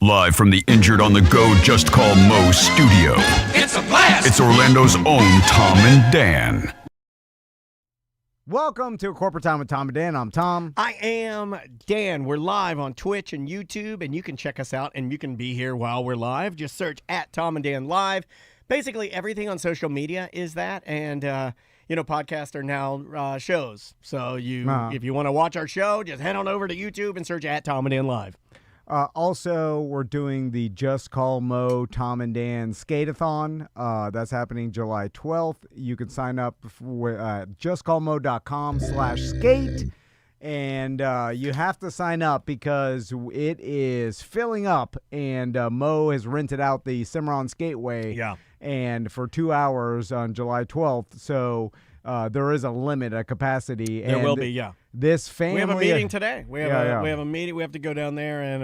Live from the Injured on the Go Just Call Mo studio. It's a blast! It's Orlando's own Tom and Dan. Welcome to Corporate Time with Tom and Dan. I'm Tom. I am Dan. We're live on Twitch and YouTube, and you can check us out, and you can be here while we're live. Just search at Tom and Dan Live. Basically, everything on social media is that, and podcasts are now shows. So if you want to watch our show, just head on over to YouTube and search at Tom and Dan Live. Also, we're doing the Just Call Mo Tom and Dan Skate-a-thon. That's happening July 12th. You can sign up at justcallmo.com/skate. And you have to sign up because it is filling up. And Mo has rented out the Cimarron Skateway. Yeah. And for 2 hours on July 12th. So there is a limit, a capacity. There will be, yeah. This family. We have a meeting today. We have a meeting. We have to go down there, and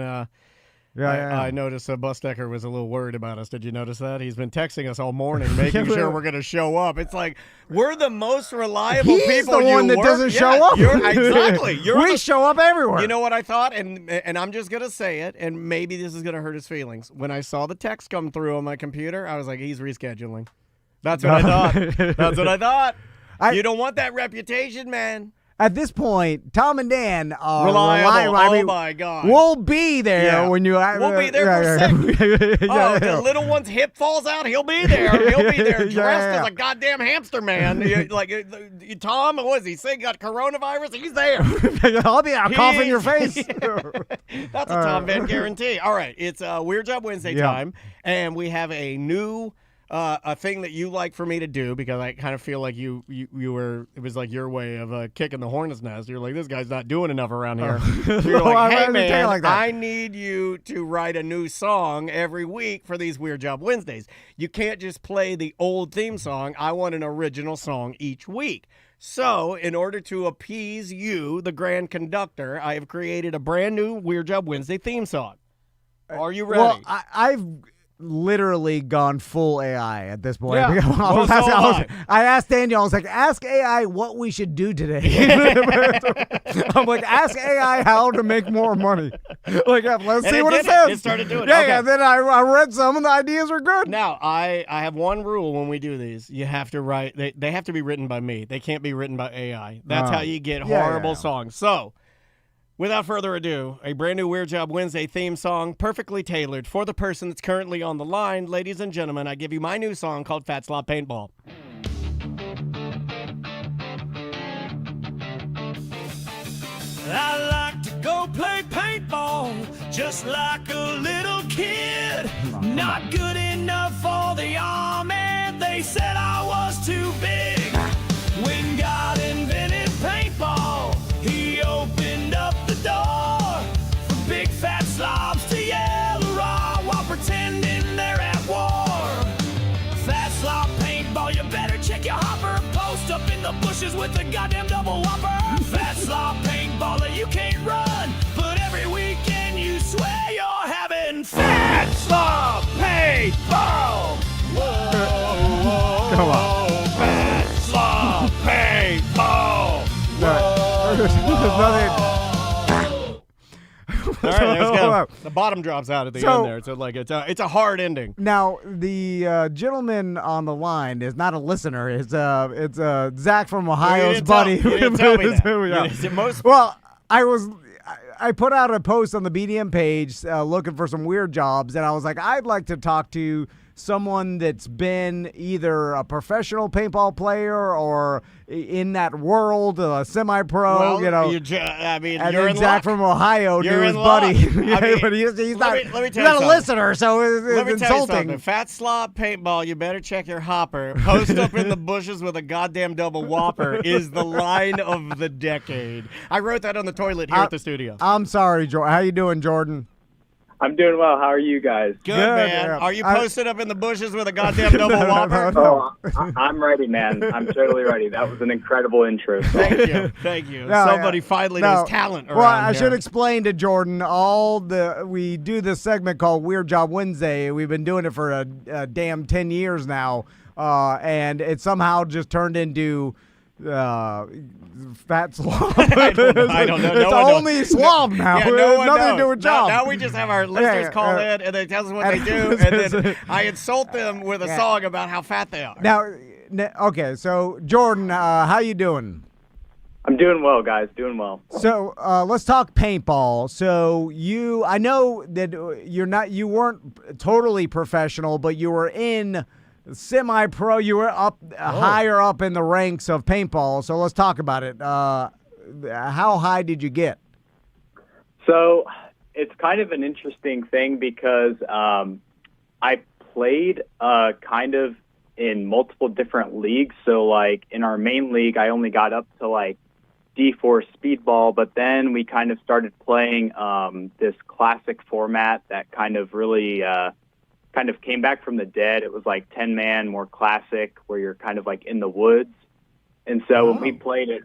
I noticed Busdecker was a little worried about us. Did you notice that? He's been texting us all morning, making sure we're going to show up. It's like, we're the most reliable people. He's the one that doesn't show up. Exactly. We show up everywhere. You know what I thought? And I'm just going to say it, and maybe this is going to hurt his feelings. When I saw the text come through on my computer, I was like, he's rescheduling. That's what I thought. That's what I thought. You don't want that reputation, man. At this point, Tom and Dan are reliable. I mean, my God. We'll be there when you. We'll be there for sick. The little one's hip falls out. He'll be there. He'll be there dressed as a goddamn hamster man. Tom, what is he saying? Got coronavirus? He's there. I'll cough in your face. That's a Tom Van guarantee. All right, it's Weird Job Wednesday time, and we have a new. A thing that you like for me to do, because I kind of feel like you were, it was like your way of kicking the hornet's nest. You're like, this guy's not doing enough around here. So you're like, hey man, like I need you to write a new song every week for these Weird Job Wednesdays. You can't just play the old theme song. I want an original song each week. So in order to appease you, the grand conductor, I have created a brand new Weird Job Wednesday theme song. Are you ready? Well, I've literally gone full AI at this point. Yeah. I asked Daniel, I was like, ask AI what we should do today. I'm like, ask AI how to make more money. Like, let's see what it says. It started doing it. Yeah, okay. and then I read some and the ideas are good. Now, I have one rule when we do these. You have to write, they have to be written by me. They can't be written by AI. That's how you get horrible songs. So, without further ado, a brand new Weird Job Wednesday theme song, perfectly tailored for the person that's currently on the line. Ladies and gentlemen, I give you my new song called Fat Slop Paintball. I like to go play paintball just like a little kid. Not good enough for the army. They said I was too big. When God invented paintball, he opened up the door for big fat slobs to yell hurrah while pretending they're at war. Fat slob paintball, you better check your hopper. Post up in the bushes with the goddamn double whopper. Fat slob paintballer, you can't run, but every weekend you swear you're having fat slob paintball. Whoa, whoa, Come on. whoa, fat slob paintball. There's nothing. All right, let's go. The bottom drops out at the end there. So like it's a hard ending. Now the gentleman on the line is not a listener. It's Zach from Ohio's buddy. You didn't tell me that. Well, I put out a post on the BDM page looking for some weird jobs, and I was like, I'd like to talk to someone that's been either a professional paintball player or in that world, semi-pro, Well, you're in Zach luck. from Ohio You're to his in buddy. luck. I mean, but he's not, let me tell he's you not a something. listener, so it's Let me tell you insulting. something. Fat slob paintball, you better check your hopper. Post up in the bushes with a goddamn double whopper is the line of the decade. I wrote that on the toilet here at the studio. I'm sorry, Jordan. How you doing, Jordan? I'm doing well. How are you guys? Good, man. Yeah. Are you posted up in the bushes with a goddamn double whopper? Oh, I'm ready, man. I'm totally ready. That was an incredible intro. Thank you. Thank you. No, Somebody finally knows talent around Well, I here. should explain to Jordan, we do this segment called Weird Job Wednesday. We've been doing it for a damn 10 years now, and it somehow just turned into fat slob. I don't know. It's only slob now. Yeah, It no has one nothing knows. to do with job. Now we just have our listeners call in and they tell us what they do, and then I insult them with a song about how fat they are. Now, okay, so Jordan, how you doing? I'm doing well, guys. Doing well. So let's talk paintball. So I know that you weren't totally professional, but you were in semi-pro. You were up higher up in the ranks of paintball. So let's talk about it. How high did you get? So it's kind of an interesting thing because I played kind of in multiple different leagues. So like in our main league, I only got up to like D4 speedball, but then we kind of started playing this classic format that kind of really kind of came back from the dead. It was like 10-man, more classic, where you're kind of like in the woods. And so when we played it,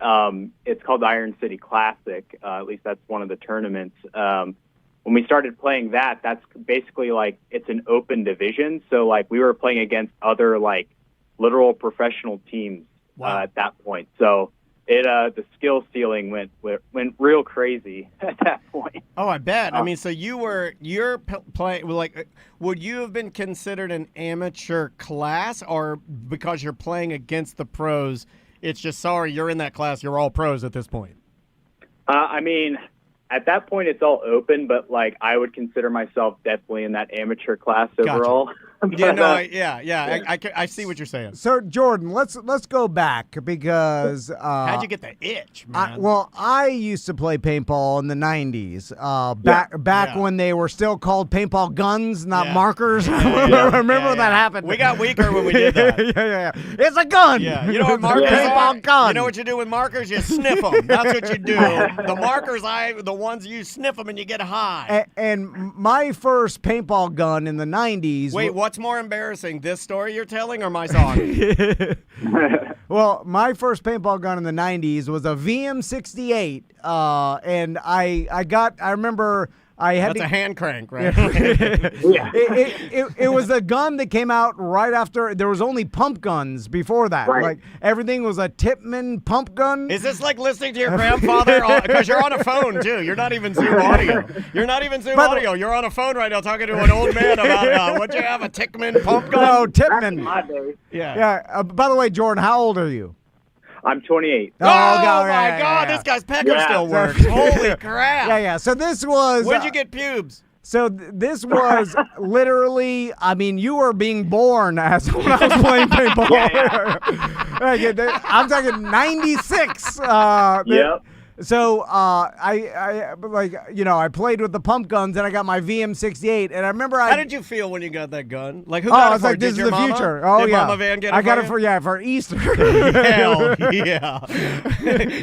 it's called the Iron City Classic. At least that's one of the tournaments. When we started playing that, that's basically like it's an open division. So like we were playing against other like literal professional teams at that point. So the skill ceiling went real crazy at that point. Oh, I bet. I mean, so you're playing like, would you have been considered an amateur class, or because you're playing against the pros, it's just sorry you're in that class, you're all pros at this point? I mean, at that point it's all open, but like I would consider myself definitely in that amateur class overall. But, I see what you're saying. So Jordan, let's go back because How'd you get the itch, man? I used to play paintball in the 90s. Back when they were still called paintball guns, not markers. Remember when that happened? We got weaker when we did that. yeah. It's a gun. Yeah, you know what markers paintball are? gun. You know what you do with markers? You sniff them. That's what you do. The markers, the ones you sniff them and you get high. And my first paintball gun in the 90s. Wait, what's more embarrassing, this story you're telling or my song? Well, my first paintball gun in the 90s was a VM68, and I remember I had That's a hand crank, right? It was a gun that came out right after. There was only pump guns before that. Right. Like everything was a Tipman pump gun. Is this like listening to your grandfather? Because you're on a phone too. You're not even Zoom audio. You're on a phone right now talking to an old man about what you have, a Tickman pump gun? No, Tipman. my day. Yeah. By the way, Jordan, how old are you? I'm 28. Oh, my God, this guy's pecker still works. Holy crap. Yeah. So this was. When'd you get pubes? So this was literally, I mean, you were being born as when I was playing paintball. I'm talking 96. Yep. So I played with the pump guns and I got my VM68 and I remember How did you feel when you got that gun? Like who I got it was for? like, this Did is your the mama? future. Oh Did yeah, Mama Van get it I got for it for Easter. Hell yeah!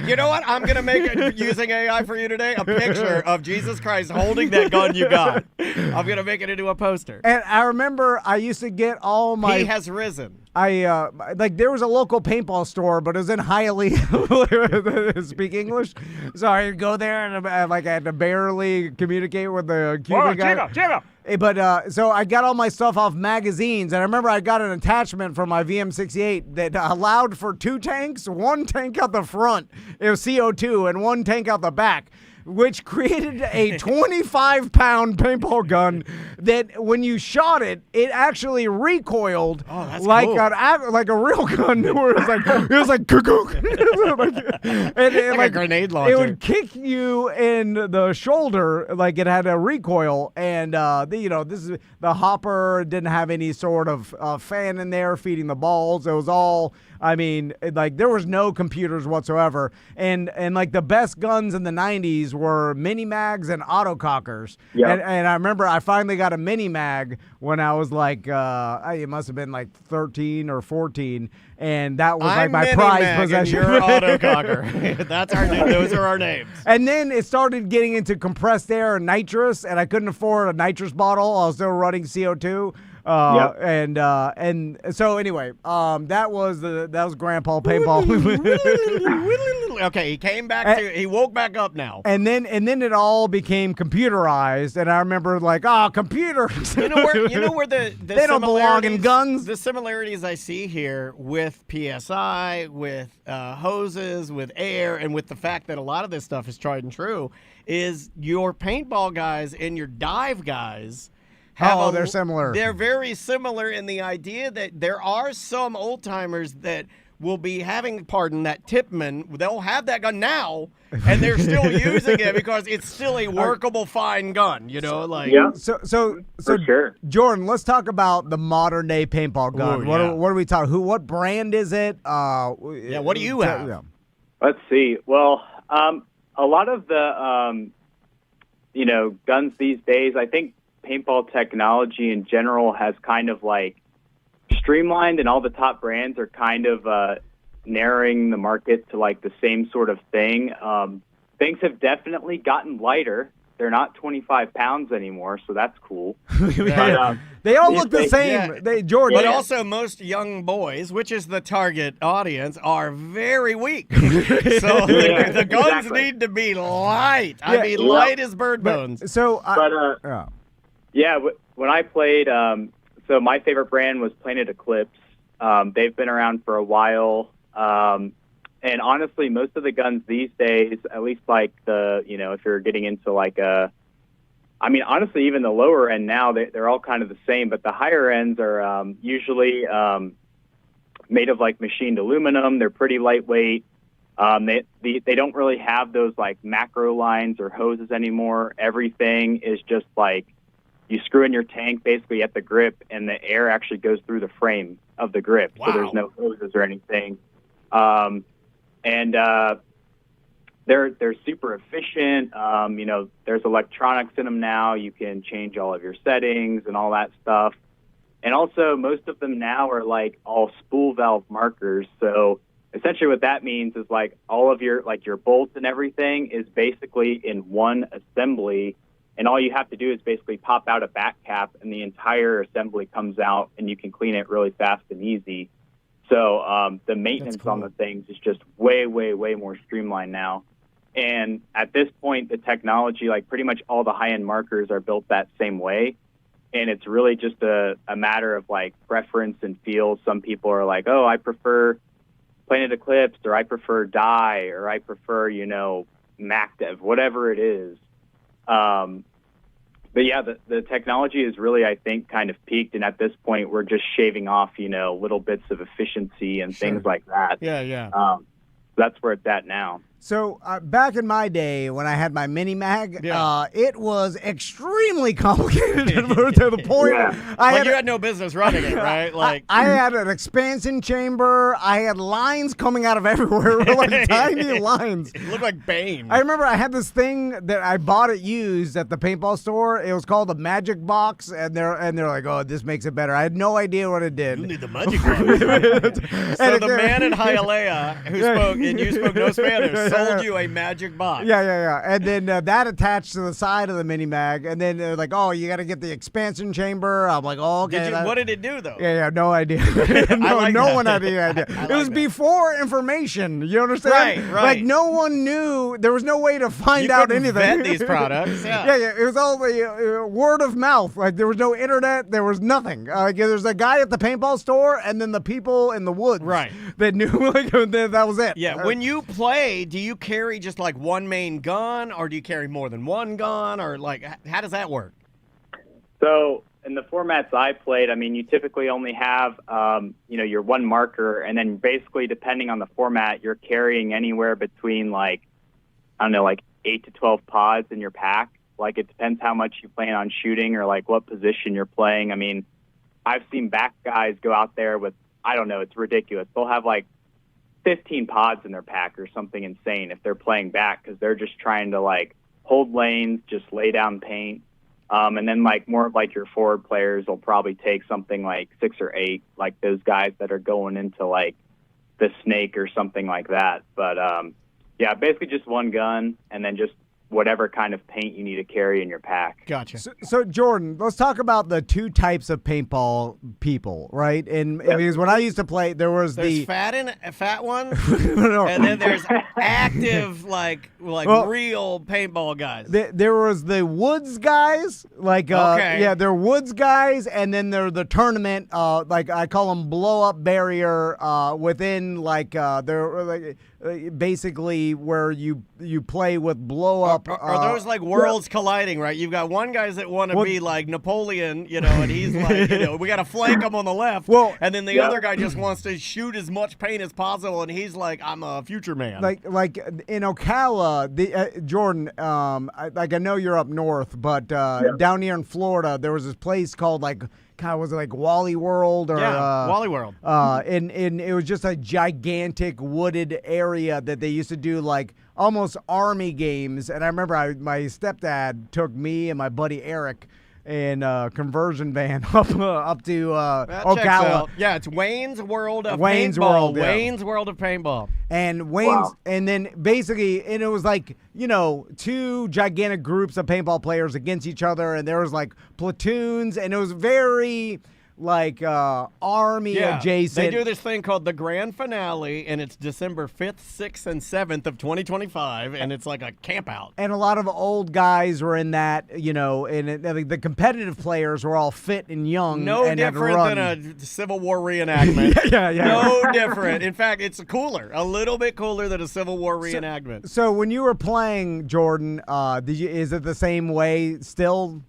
You know what? I'm gonna make using AI for you today a picture of Jesus Christ holding that gun you got. I'm gonna make it into a poster. And I remember I used to get all my. He has risen. There was a local paintball store, but it was in Hialeah. Speak English, so I'd go there and I had to barely communicate with the Cuban guy. Jimbo. But so I got all my stuff off magazines, and I remember I got an attachment from my VM68 that allowed for 2 tanks, 1 tank out the front, it was CO2, and 1 tank out the back, which created a 25-pound paintball gun that when you shot it, it actually recoiled like cool. like a real gun. Where it was like a grenade launcher. It would kick you in the shoulder like it had a recoil, and this is the hopper didn't have any sort of fan in there feeding the balls. It was all. I mean, there was no computers whatsoever, and like the best guns in the 90s were mini mags and autocockers. Yep. And I remember I finally got a mini mag when I was like, it must have been like 13 or 14, and that was like my prized possession. You're autococker. Those are our names. And then it started getting into compressed air and nitrous, and I couldn't afford a nitrous bottle. I was still running CO2. And so anyway, that was Grandpa Paintball. okay, he came back he woke back up now. And then it all became computerized, and I remember like, computers. You know where the they don't belong in guns. The similarities I see here with PSI, with hoses, with air, and with the fact that a lot of this stuff is tried and true, is your paintball guys and your dive guys. They're similar. They're very similar in the idea that there are some old timers that will be having, that tipman, they'll have that gun now, and they're still using it because it's still a workable, fine gun, Yeah. So For sure. Jordan, let's talk about the modern day paintball gun. Ooh, yeah. What are we talking? What brand is it? What do you have? Yeah. Let's see. Well, a lot of the, guns these days, I think paintball technology in general has kind of like streamlined, and all the top brands are kind of narrowing the market to like the same sort of thing. Things have definitely gotten lighter. They're not 25 pounds anymore, so that's cool. Yeah. They all look the same. Yeah. Jordan. But also, most young boys, which is the target audience, are very weak. So the guns need to be light. I mean, light as bird bones. When I played, so my favorite brand was Planet Eclipse. They've been around for a while. And honestly, most of the guns these days, at least like if you're getting into like honestly, even the lower end now, they're all kind of the same, but the higher ends are usually made of like machined aluminum. They're pretty lightweight. They don't really have those like macro lines or hoses anymore. Everything is just like, you screw in your tank basically at the grip, and the air actually goes through the frame of the grip. Wow. So there's no hoses or anything. They're super efficient. There's electronics in them now. You can change all of your settings and all that stuff. And also, most of them now are like all spool valve markers. So essentially what that means is like all of your bolts and everything is basically in one assembly. And all you have to do is basically pop out a back cap, and the entire assembly comes out, and you can clean it really fast and easy. So the maintenance on the things is just way, way, way more streamlined now. And at this point, the technology, like pretty much all the high-end markers are built that same way. And it's really just a matter of like preference and feel. Some people are like, oh, I prefer Planet Eclipse, or I prefer Dye, or I prefer, MacDev, whatever it is. But yeah, the technology is really, I think, kind of peaked. And at this point, we're just shaving off, little bits of efficiency and things like that. Yeah. That's where it's at now. So back in my day when I had my mini mag, it was extremely complicated to the point you had no business running it, right? Like I had an expansion chamber. I had lines coming out of everywhere, like tiny lines. It looked like Bane. I remember I had this thing that I bought it used at the paintball store. It was called a magic box, and they're like, oh, this makes it better. I had no idea what it did. You need the magic box. So the man in Hialeah who spoke, and you spoke no Spanish, sold you a magic box. Yeah. And then that attached to the side of the mini mag, and then they're like, oh, you got to get the expansion chamber. I'm like, oh, okay. What did it do though? Yeah, no idea. no one had any idea. It was before information. You understand? Right. Like no one knew. There was no way to find out anything. Vet these products. Yeah. It was all the word of mouth. Like there was no internet. There was nothing. There's a guy at the paintball store, and then the people in the woods. Right. That knew. That was it. Yeah. When you play, do you carry just like one main gun, or do you carry more than one gun, or like how does that work? So in the formats I played, you typically only have, your one marker, and then basically depending on the format, you're carrying anywhere between like 8 to 12 pods in your pack. Like it depends how much you plan on shooting or like what position you're playing. I've seen back guys go out there with, I don't know, it's ridiculous. They'll have like 15 pods in their pack or something insane if they're playing back, because they're just trying to like hold lanes, just lay down paint. And then like more of like your forward players will probably take something like 6 or 8, like those guys that are going into like the snake or something like that. But basically just one gun, and then just whatever kind of paint you need to carry in your pack. Gotcha. So Jordan, let's talk about the two types of paintball people, right? And because when I used to play, there's the fat ones, no. and then there's active real paintball guys. There was the woods guys, they're woods guys, and then they're the tournament, I call them blow up barrier, within they're basically where you play with blow up. Are those like worlds colliding, right? You've got one guys that want to be like Napoleon, and he's like, we got to flank him on the left. Well, and then the other guy just wants to shoot as much paint as possible, and he's like, I'm a future man. Like in Ocala, Jordan, I know you're up north, but down here in Florida, there was this place called was it like Wally World or Wally World? And it was just a gigantic wooded area that they used to do almost army games. And I remember my stepdad took me and my buddy Eric in a conversion van up to Ocala. Yeah, it's Wayne's World of Wayne's Paintball. World, yeah. Wayne's World of Paintball. And and then basically, and it was two gigantic groups of paintball players against each other, and there was platoons, and it was very army adjacent. They do this thing called the grand finale, and it's December 5th, 6th, and 7th of 2025, and it's like a camp out. And a lot of old guys were in that, and the competitive players were all fit and young. No and different than a Civil War reenactment. yeah. No different. In fact, it's a little bit cooler than a Civil War reenactment. So when you were playing, Jordan, is it the same way still?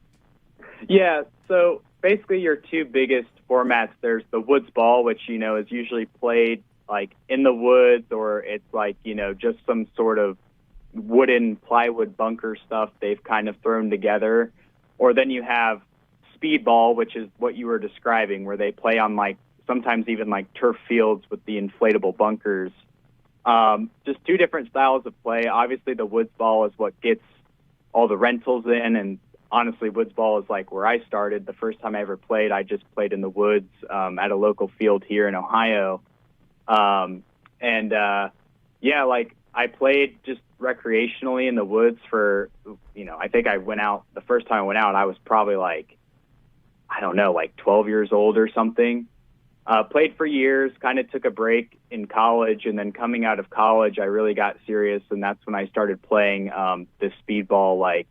Yeah, so basically your two biggest formats, there's the woods ball, which, is usually played in the woods, or it's just some sort of wooden plywood bunker stuff they've kind of thrown together. Or then you have speed ball, which is what you were describing, where they play on sometimes even turf fields with the inflatable bunkers. Just two different styles of play. Obviously the woods ball is what gets all the rentals in, and honestly, woods ball is where I started. The first time I ever played, I just played in the woods at a local field here in Ohio. I played just recreationally in the woods for, I think the first time I went out, I was probably 12 years old or something. Played for years, kind of took a break in college, and then coming out of college, I really got serious, and that's when I started playing this speedball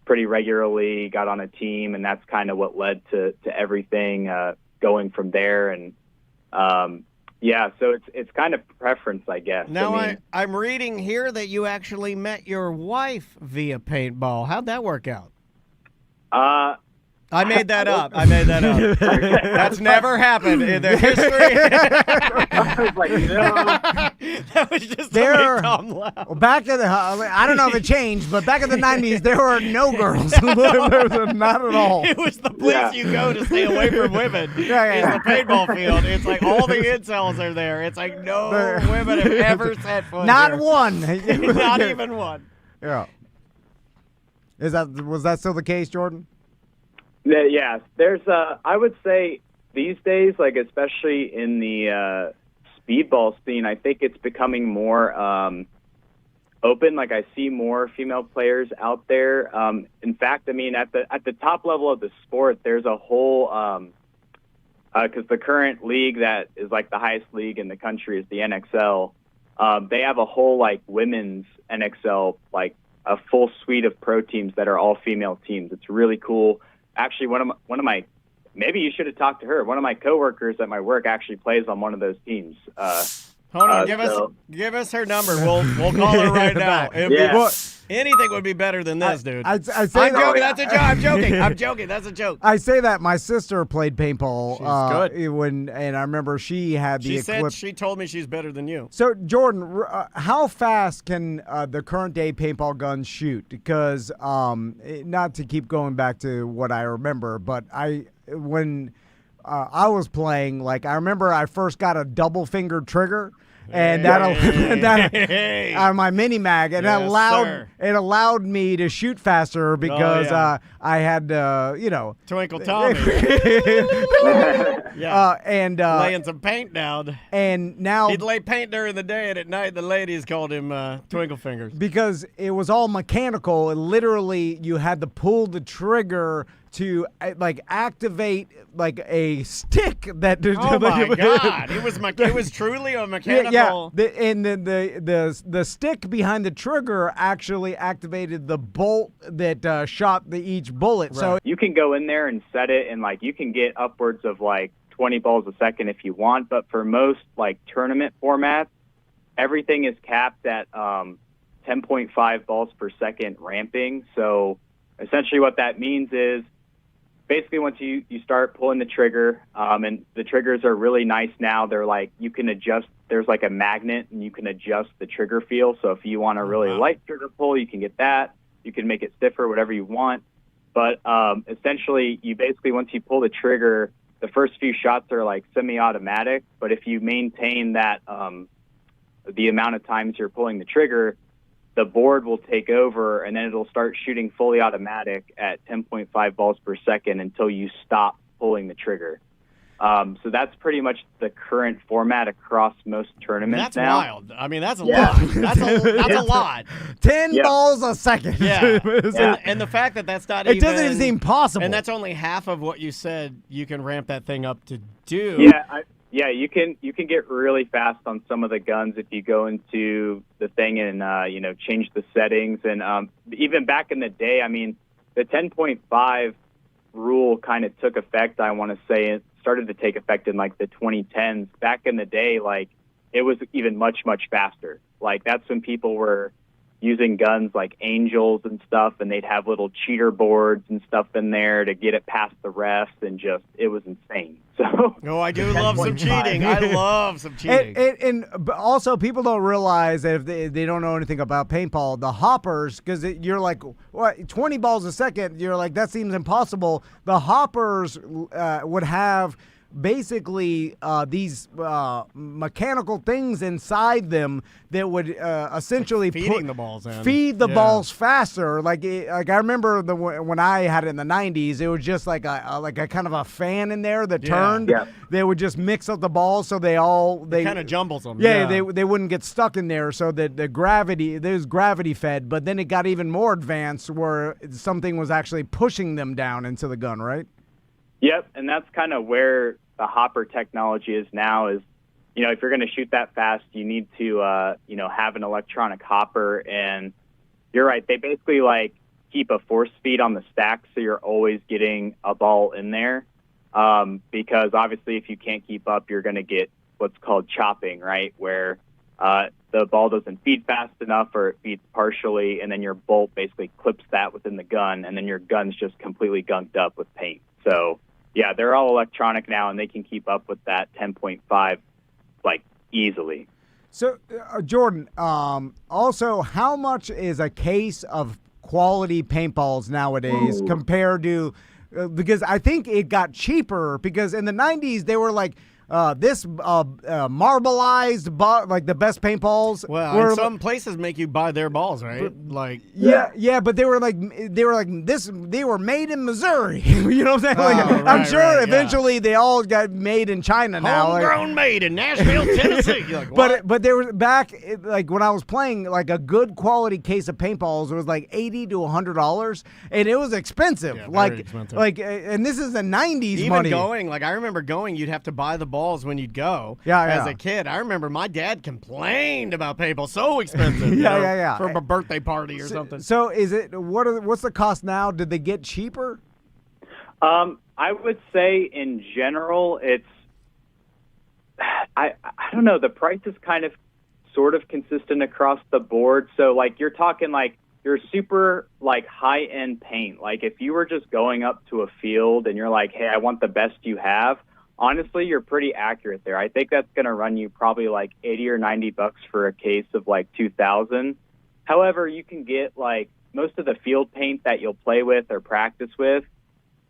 pretty regularly, got on a team, and that's kind of what led to everything going from there. And so it's kind of preference, I guess. Now I'm reading here that you actually met your wife via paintball. How'd that work out? I made that up. That's never happened in the history. I was That was just to make Tom laugh. Well, back in I don't know if it changed, but back in the 90s, there were no girls. There was not at all. It was the place you go to stay away from women. It's the paintball field. It's all the incels are there. It's no women have ever set foot Not there. one. Not even one. Yeah. Was that still the case, Jordan? Yeah, there's I would say these days, especially in the speedball scene, I think it's becoming more open. I see more female players out there. In fact, at the top level of the sport, there's a whole because the current league that is the highest league in the country is the NXL. They have a whole women's NXL, a full suite of pro teams that are all female teams. It's really cool. Actually, one of my maybe you should have talked to her. One of my coworkers at my work actually plays on one of those teams. Hold on, give us her number. We'll call her right now. Anything would be better than this, dude. I'm joking. That's a joke. I'm joking. That's a joke. I say that my sister played paintball. She's good. And I remember she had the equipment. She told me she's better than you. So Jordan, how fast can the current day paintball guns shoot? Because not to keep going back to what I remember, but when I was playing, I remember I first got a double fingered trigger. and on my mini mag, and it allowed me to shoot faster because I had Twinkle Tommy. and laying some paint down. And now he'd lay paint during the day, and at night the ladies called him Twinkle Fingers because it was all mechanical. And literally, you had to pull the trigger to activate a stick that. Oh my God! It was truly a mechanical. And the stick behind the trigger actually activated the bolt that shot each bullet. Right. So you can go in there and set it, and you can get upwards of 20 balls a second if you want. But for most tournament formats, everything is capped at 10.5 balls per second ramping. So essentially, what that means is, basically, once you start pulling the trigger, and the triggers are really nice now. They're you can adjust. There's a magnet, and you can adjust the trigger feel. So if you want a really light trigger pull, you can get that. You can make it stiffer, whatever you want. But essentially, you basically, once you pull the trigger, the first few shots are semi-automatic. But if you maintain that the amount of times you're pulling the trigger, the board will take over, and then it'll start shooting fully automatic at 10.5 balls per second until you stop pulling the trigger. So that's pretty much the current format across most tournaments now. That's wild. I mean, that's a lot. That's a lot. 10 balls a second. Yeah. And the fact that that's not it doesn't even seem possible. And that's only half of what you said you can ramp that thing up to do. Yeah. You can get really fast on some of the guns if you go into the thing and change the settings. And even back in the day, I mean, the 10.5 rule kind of took effect. I want to say it started to take effect in the 2010s. Back in the day, it was even much faster. That's when people were using guns like Angels and stuff, and they'd have little cheater boards and stuff in there to get it past the refs, and it was insane. So, I do love some cheating. I love some cheating. But also, people don't realize that if they don't know anything about paintball, the hoppers, because you're what, 20 balls a second, you're that seems impossible. The hoppers would have basically these mechanical things inside them that would essentially feeding the balls in. Feed the balls faster. I remember when I had it in the 90s, it was just like a kind of a fan in there that turned. Yeah. They would just mix up the balls so they kind of jumbles them. Yeah, they wouldn't get stuck in there, so that there's gravity fed. But then it got even more advanced where something was actually pushing them down into the gun, right? Yep, and that's kind of where the hopper technology is now. Is if you're going to shoot that fast, you need to have an electronic hopper. And you're right, they basically keep a force feed on the stack, so you're always getting a ball in there. Because obviously, if you can't keep up, you're going to get what's called chopping, right, where the ball doesn't feed fast enough, or it feeds partially, and then your bolt basically clips that within the gun, and then your gun's just completely gunked up with paint. So yeah, they're all electronic now, and they can keep up with that 10.5 easily. So, Jordan, also, how much is a case of quality paintballs nowadays compared to? Because I think it got cheaper, because in the 90s they were this marbleized, the best paintballs. Well, some places make you buy their balls, right? Yeah, but they were this. They were made in Missouri. You know what I'm saying? I'm sure eventually they all got made in China now. Homegrown, made in Nashville, Tennessee. You're but they were back when I was playing. A good quality case of paintballs was $80 to $100, and it was expensive. Yeah, very expensive. And this is the 90s even money. Going, I remember going, you'd have to buy the balls when you'd go. As a kid, I remember my dad complained about paintball, so expensive. For a birthday party or something. So is it what's the cost now? Did they get cheaper? I would say in general, it's I don't know. The price is kind of sort of consistent across the board. So you're talking your super high end paint. If you were just going up to a field and you're hey, I want the best you have. Honestly, you're pretty accurate there. I think that's going to run you probably $80 or $90 for a case of 2,000. However, you can get most of the field paint that you'll play with or practice with.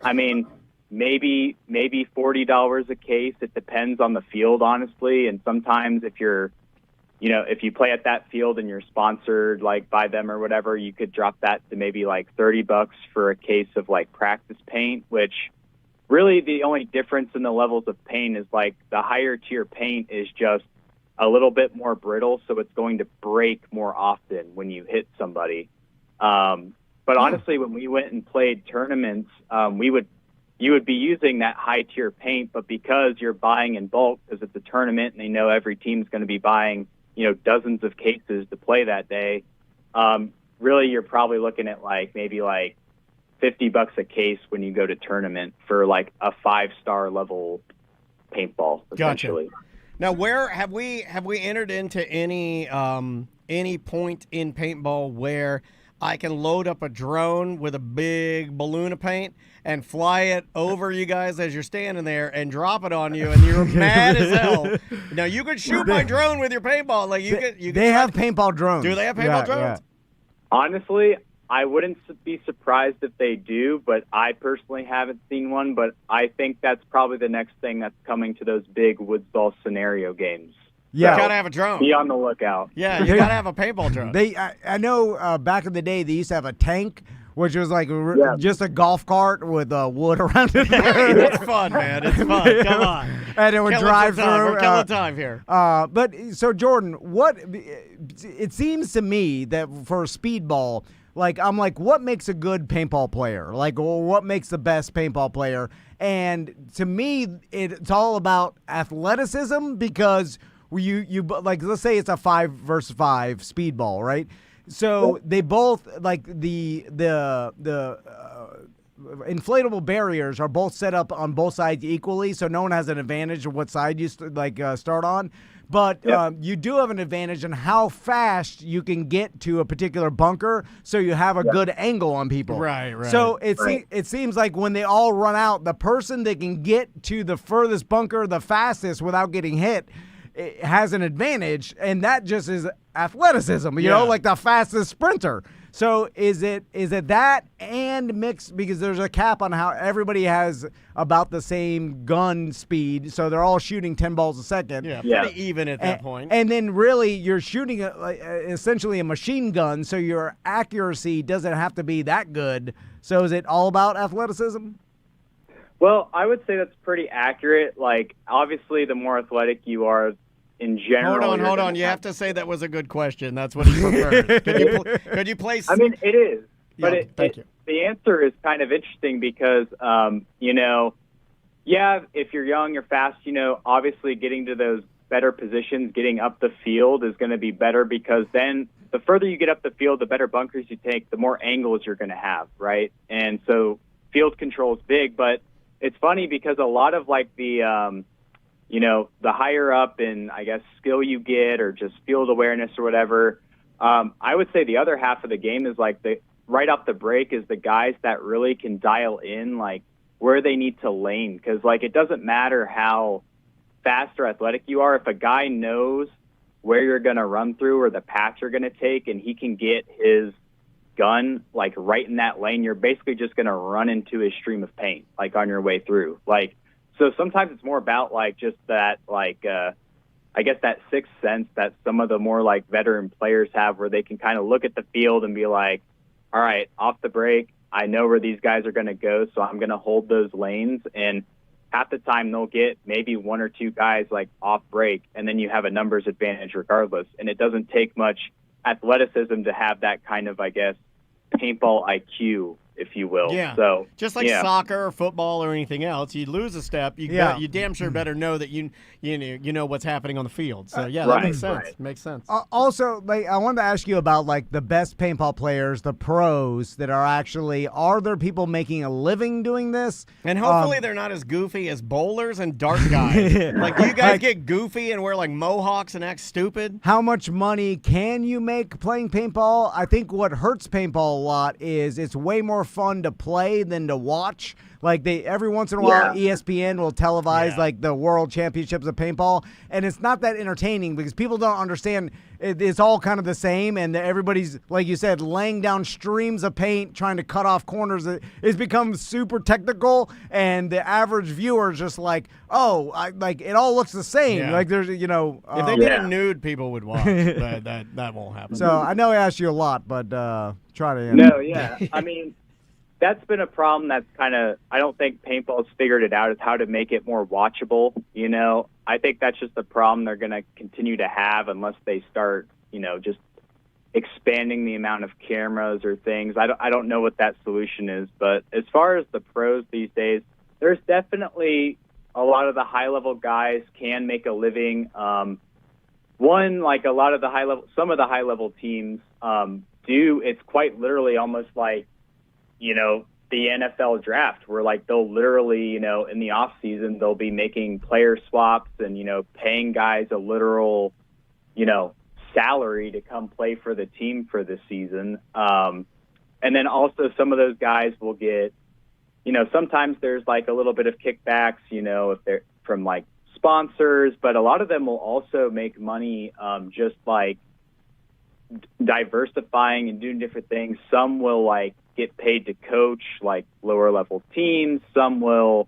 I mean, maybe $40 a case. It depends on the field, honestly. And sometimes if you're if you play at that field and you're sponsored like by them or whatever, you could drop that to maybe like $30 for a case of like practice paint, which really the only difference in the levels of paint is like the higher tier paint is just a little bit more brittle, so it's going to break more often when you hit somebody. But honestly, when we went and played tournaments, you would be using that high tier paint, but because you're buying in bulk, because it's a tournament and they know every team's going to be buying, dozens of cases to play that day, really you're probably looking at maybe $50 a case when you go to tournament for like a 5-star level paintball, essentially. Gotcha. Now, where have we entered into any point in paintball where I can load up a drone with a big balloon of paint and fly it over you guys as you're standing there and drop it on you, and you're mad as hell? Now, you could shoot my drone with your paintball. They have paintball drones. Do they have paintball drones? Yeah. Honestly, I wouldn't be surprised if they do, but I personally haven't seen one. But I think that's probably the next thing that's coming to those big Woodsball scenario games. Yeah, you gotta have a drone. Be on the lookout. Yeah, you gotta have a paintball drone. I know back in the day they used to have a tank, which was like just a golf cart with wood around it. It's fun, man. It's fun. Come on. And it would drive through. We're killing time here. But so Jordan, it seems to me that for speedball, what makes a good paintball player? What makes the best paintball player? And to me, it's all about athleticism, because let's say it's a 5 versus 5 speedball, right? So they both the inflatable barriers are both set up on both sides equally, so no one has an advantage of what side you start on. But you do have an advantage in how fast you can get to a particular bunker, so you have a good angle on people. Right. So it seems like when they all run out, the person that can get to the furthest bunker the fastest without getting hit has an advantage, and that just is athleticism, like the fastest sprinter. So is it that and mixed, because there's a cap on how everybody has about the same gun speed, so they're all shooting 10 balls a second. Yeah, pretty even at that point. And then really you're shooting essentially a machine gun, so your accuracy doesn't have to be that good. So is it all about athleticism? Well, I would say that's pretty accurate. Obviously, the more athletic you are in general. Hold on. You have to say that was a good question. That's what he preferred. Could you place? I mean, it is. But thank you. The answer is kind of interesting because, if you're young, you're fast, obviously getting to those better positions, getting up the field is going to be better, because then the further you get up the field, the better bunkers you take, the more angles you're going to have, right? And so field control is big, but it's funny because a lot of the higher up in, I guess, skill you get or just field awareness or whatever, I would say the other half of the game is right off the break is the guys that really can dial in where they need to lane. Because it doesn't matter how fast or athletic you are, if a guy knows where you're going to run through or the path you're going to take, and he can get his gun right in that lane, you're basically just going to run into a stream of paint on your way through. So sometimes it's more about just that I guess that sixth sense that some of the more veteran players have, where they can kind of look at the field and be like, all right, off the break, I know where these guys are going to go, so I'm going to hold those lanes. And half the time they'll get maybe one or two guys off break, and then you have a numbers advantage regardless. And it doesn't take much athleticism to have that kind of, I guess, paintball IQ, if you will. Yeah. So just like soccer or football or anything else, you lose a step, you damn sure better know that you know what's happening on the field. So that makes sense. Right. Makes sense. Also, I wanted to ask you about the best paintball players, the pros that are there people making a living doing this? And hopefully they're not as goofy as bowlers and dart guys. Do you guys get goofy and wear mohawks and act stupid? How much money can you make playing paintball? I think what hurts paintball a lot is it's way more fun to play than to watch. Like every once in a while, ESPN will televise like the World Championships of paintball, and it's not that entertaining because people don't understand. It's all kind of the same, and everybody's, like you said, laying down streams of paint, trying to cut off corners. It's become super technical, and the average viewer is just like, like it all looks the same. Yeah. Like there's, if they did it nude, people would watch. that won't happen. So I know I asked you a lot, but try to. No, yeah. I mean, that's been a problem that's kind of, I don't think paintball's figured it out, is how to make it more watchable. I think that's just the problem they're going to continue to have unless they start, just expanding the amount of cameras or things. I don't know what that solution is, but as far as the pros these days, there's definitely a lot of the high-level guys can make a living. Like a lot of the some of the high-level teams do. It's quite literally almost like, the NFL draft, where like they'll literally, in the off season, they'll be making player swaps and, paying guys a literal, salary to come play for the team for the season. And then also some of those guys will get, sometimes there's like a little bit of kickbacks, if they're from like sponsors, but a lot of them will also make money just like diversifying and doing different things. Some will like get paid to coach like lower level teams. Some will,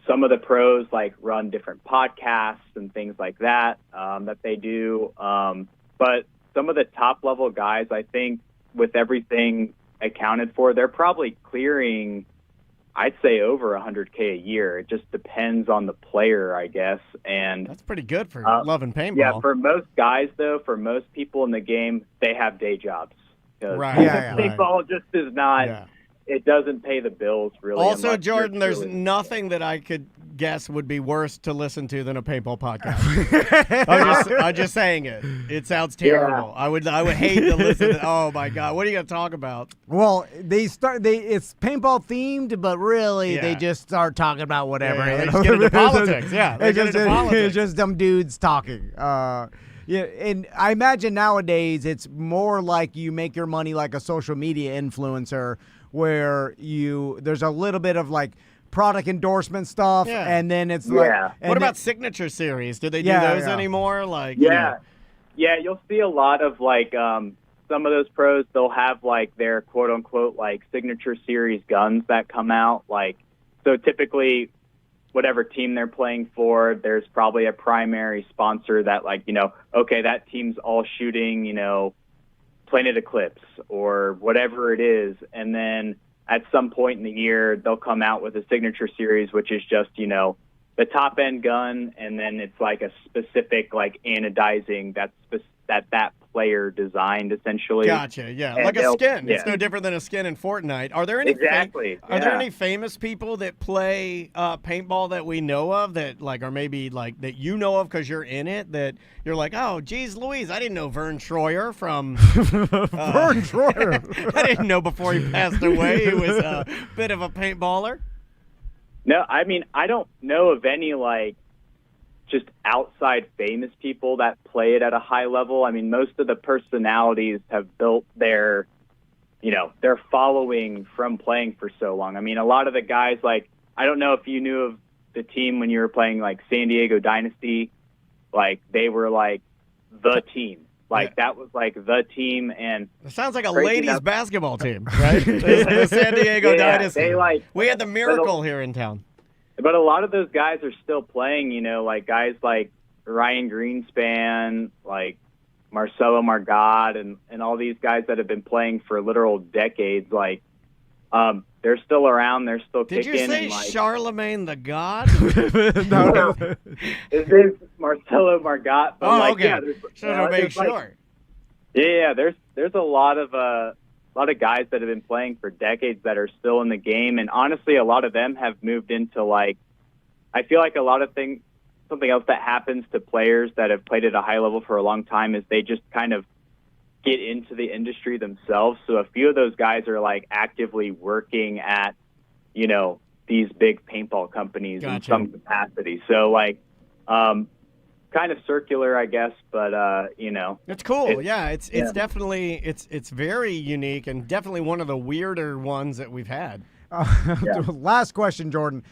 some of the pros like run different podcasts and things like that that they do. But some of the top level guys, I think with everything accounted for, they're probably clearing, I'd say, over $100K a year. It just depends on the player, I guess. And that's pretty good for loving paintball. Yeah, for most guys, though, for most people in the game, they have day jobs. Right. Paintball just is not. Yeah. It doesn't pay the bills, really. Also, Jordan, there's nothing that I could guess would be worse to listen to than a paintball podcast. I'm just saying it. It sounds terrible. Yeah. I would hate to listen to. Oh my God, what are you gonna talk about? Well, it's paintball themed, but really they just start talking about whatever. They just get into politics. Yeah, it's just dumb dudes talking. Yeah, and I imagine nowadays it's more like you make your money like a social media influencer, where there's a little bit of like product endorsement stuff, and then it's like. What about signature series? Do they do those anymore? Like, you'll see a lot of like some of those pros. They'll have like their quote unquote like signature series guns that come out. Like, so typically, whatever team they're playing for, there's probably a primary sponsor that like, okay, that team's all shooting, Planet Eclipse or whatever it is. And then at some point in the year, they'll come out with a signature series, which is just, the top end gun. And then it's like a specific like anodizing that player designed, essentially. Gotcha. Yeah, and like a skin. It's no different than a skin in Fortnite. Are there any Are there any famous people that play paintball that we know of that like are maybe like that of because you're in it, that you're like, oh geez Louise, I didn't know Vern Troyer from Vern Troyer. I didn't know before he passed away he was a bit of a paintballer. No, I mean, I don't know of any like just outside famous people that play it at a high level. I mean, most of the personalities have built their following from playing for so long. I mean, a lot of the guys, like, I don't know if you knew of the team when you were playing like San Diego Dynasty, like they were like the team. Like that was like the team, and it sounds like a ladies basketball team, right? the San Diego Dynasty. We had the Miracle here in town. But a lot of those guys are still playing, like guys like Ryan Greenspan, like Marcelo Margot, and all these guys that have been playing for literal decades. Like, they're still around. They're still kicking. Did you say Charlemagne the God? No. His name's Marcelo Margot. But okay. Should have made sure. There's a lot of guys that have been playing for decades that are still in the game, and honestly, a lot of them have moved into like. I feel like a lot of things. Something else that happens to players that have played at a high level for a long time is they just kind of get into the industry themselves. So a few of those guys are like actively working at, these big paintball companies in some capacity. So like, kind of circular, I guess, but it's cool. It's definitely it's very unique and definitely one of the weirder ones that we've had. Last question, Jordan.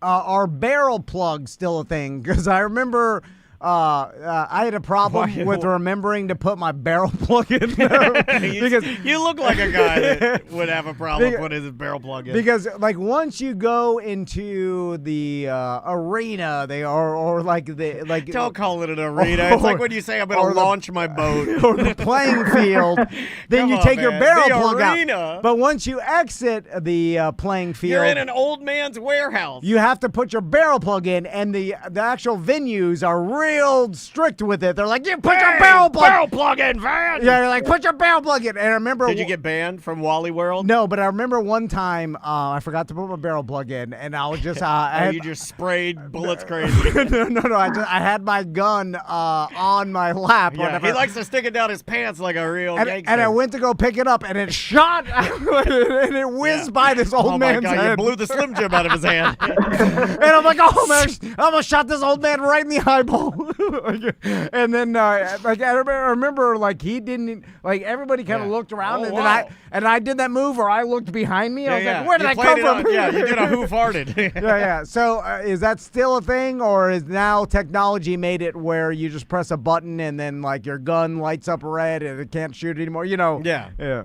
Are barrel plugs still a thing? Because I remember I had a problem with remembering to put my barrel plug in there. Because you look like a guy that would have a problem putting his barrel plug in. Because like once you go into the arena, don't call it an arena. It's like when you say I'm going to launch my boat or the playing field. Then you take your barrel plug out. But once you exit the playing field, you're in an old man's warehouse. You have to put your barrel plug in, and the actual venues are real strict with it. They're like, you put your barrel plug in, Van. Yeah, you're like, put your barrel plug in. And I remember, did you get banned from Wally World? No, but I remember one time I forgot to put my barrel plug in, and I was just you just sprayed bullets crazy. No. I had my gun on my lap. Yeah, he likes to stick it down his pants like a real gangster. And I went to go pick it up, and it shot, and it whizzed by this old man's head. head. You blew the Slim Jim out of his hand. And I'm like, oh man, I almost shot this old man right in the eyeball. And then I remember like he didn't, like everybody kind of looked around, and then I did that move where I looked behind me. I was like, where did I come from? Yeah, you did a who farted. Yeah. So is that still a thing, or is now technology made it where you just press a button and then like your gun lights up red and it can't shoot anymore? You know? Yeah.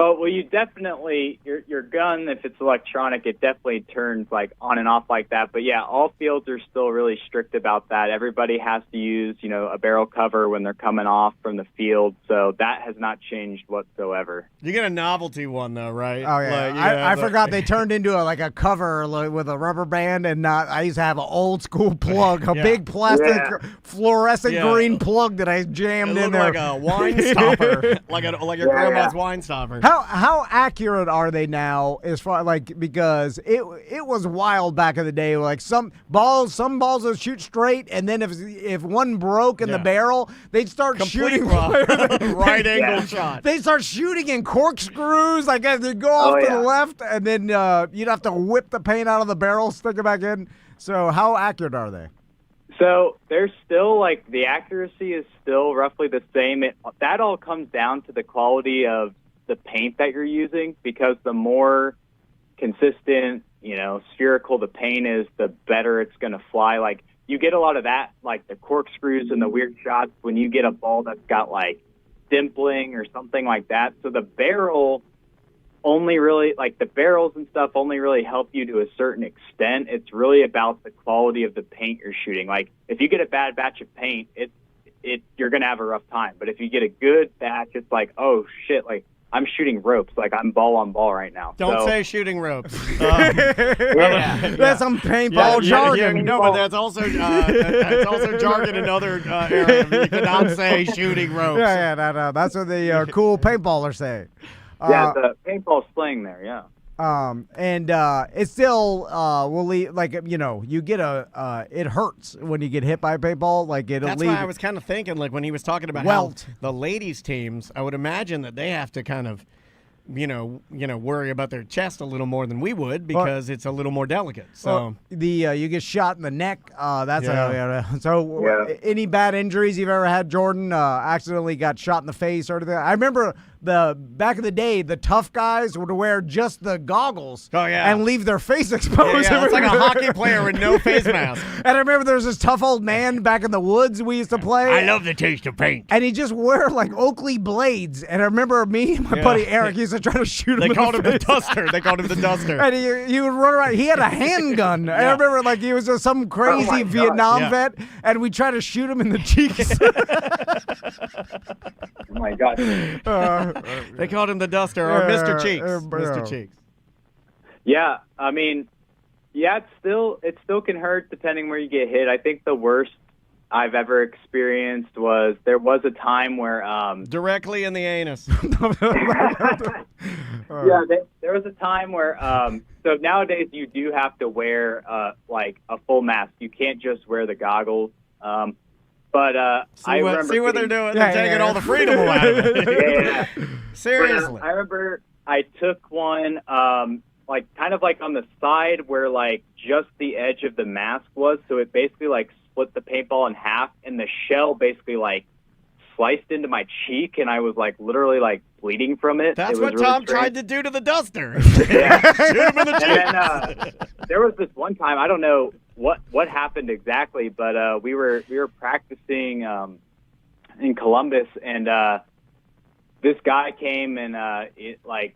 Oh, well, you definitely, your gun, if it's electronic, it definitely turns like on and off like that. But yeah, all fields are still really strict about that. Everybody has to use, a barrel cover when they're coming off from the field. So that has not changed whatsoever. You get a novelty one though, right? Oh yeah. I forgot they turned into a cover with a rubber band, and I used to have an old school plug, a big plastic fluorescent green plug that I jammed in there. Like a wine stopper, like your grandma's wine stopper. How accurate are they now as far because it was wild back in the day, like some balls would shoot straight, and then if one broke in the barrel, they'd start shooting right angle shot. They'd start shooting in corkscrews, like they'd go off to the left, and then you'd have to whip the paint out of the barrel, stick it back in. So how accurate are they? So they're still the accuracy is still roughly the same. That all comes down to the quality of the paint that you're using, because the more consistent, spherical the paint is, the better it's going to fly. Like you get a lot of that, like the corkscrews and the weird shots when you get a ball that's got like dimpling or something like that. So the barrel only really, the barrels and stuff only really help you to a certain extent. It's really about the quality of the paint you're shooting. Like if you get a bad batch of paint, you're going to have a rough time. But if you get a good batch, it's like, oh shit, I'm shooting ropes. I'm ball on ball right now. Don't say shooting ropes. That's some paintball jargon. No, but that's also jargon in other areas. You cannot say shooting ropes. No. That's what the cool paintballers say. The paintball slang there, yeah. And it still will leave, you get it hurts when you get hit by a paintball. It'll That's leave. why I was kind of thinking, when he was talking about how the ladies' teams, I would imagine that they have to kind of, worry about their chest a little more than we would, because it's a little more delicate. So you get shot in the neck. Any bad injuries you've ever had, Jordan? Accidentally got shot in the face or anything? I remember back in the day, the tough guys would wear just the goggles and leave their face exposed. It's like a hockey player with no face mask. And I remember there was this tough old man back in the woods we used to play. I love the taste of paint. And he just wore Oakley blades. And I remember me and my buddy Eric used to try to shoot him. They called him the Duster. And he would run around. He had a handgun. I remember he was just some crazy Vietnam vet, and we tried to shoot him in the cheeks. Oh my God. They called him the Duster, or Mr. Cheeks. Mr. Cheeks. Yeah, I mean, it still can hurt depending where you get hit. I think the worst I've ever experienced there was a time where directly in the anus. There was a time where so nowadays you do have to wear a full mask. You can't just wear the goggles. But see what they're doing. They're taking all the freedom away out of it. Seriously. But, I remember I took one kind of on the side where just the edge of the mask was, so it basically split the paintball in half, and the shell basically sliced into my cheek, and I was literally bleeding from it. That's it was what really Tom strange. tried to do to the duster. Yeah. Shoot him in the chin. And then there was this one time, I don't know what happened exactly, but we were practicing in Columbus, and this guy came and it like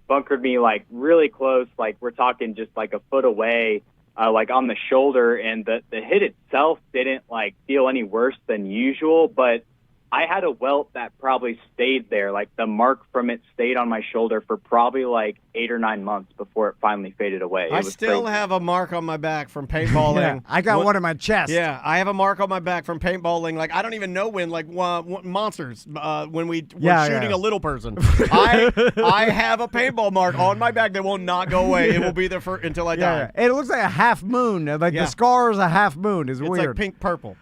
bunkered me like really close, like we're talking just like a foot away, like on the shoulder, and the hit itself didn't like feel any worse than usual, but I had a welt that probably stayed there. Like the mark from it stayed on my shoulder for probably like 8 or 9 months before it finally faded away. I still have a mark on my back from paintballing. Yeah, I got one in my chest. Yeah, I have a mark on my back from paintballing. Like, I don't even know when, like, monsters, when we were shooting a little person. I have a paintball mark on my back that will not go away. It will be there until I die. Yeah. It looks like a half moon. Like the scar is a half moon. It's weird. It's like pink-purple.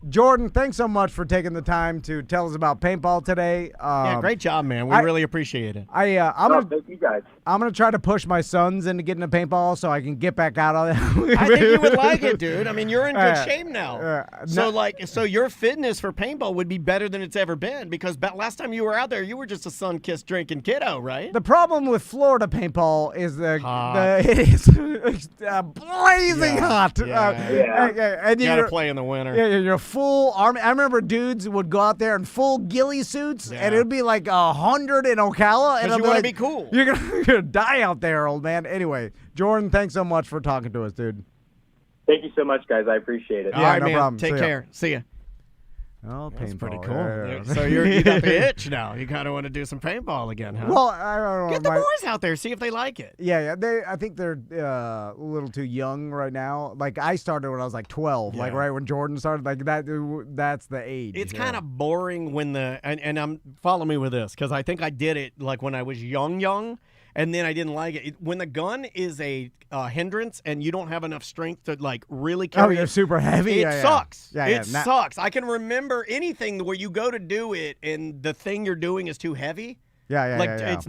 Jordan, thanks so much for taking the time to tell us about paintball today. Yeah, great job, man. We really appreciate it. Thank you guys. I'm gonna try to push my sons into getting a paintball so I can get back out of it. I think you would like it, dude. I mean, you're in good shape now. So your fitness for paintball would be better than it's ever been, because last time you were out there, you were just a sun-kissed drinking kiddo, right? The problem with Florida paintball is it is blazing hot. And you gotta play in the winter. Yeah, you're full army. I remember dudes would go out there in full ghillie suits, and it would be like 100 in Ocala, and you want to be cool. You're gonna die out there, old man. Anyway, Jordan, thanks so much for talking to us, dude. Thank you so much, guys. I appreciate it. All right, no man. problem. Take care. See ya. Oh, That's paintball. pretty cool. Yeah. So you got the itch now. You kind of want to do some paintball again, huh? Well, I don't know. Get the boys out there. See if they like it. Yeah. I think they're a little too young right now. Like I started when I was like 12, like right when Jordan started. Like that's the age. It's kind of boring when and follow me with this, because I think I did it like when I was young. And then I didn't like it. When the gun is a hindrance and you don't have enough strength to like really carry you're super heavy. It sucks. It sucks. I can remember anything where you go to do it and the thing you're doing is too heavy. It's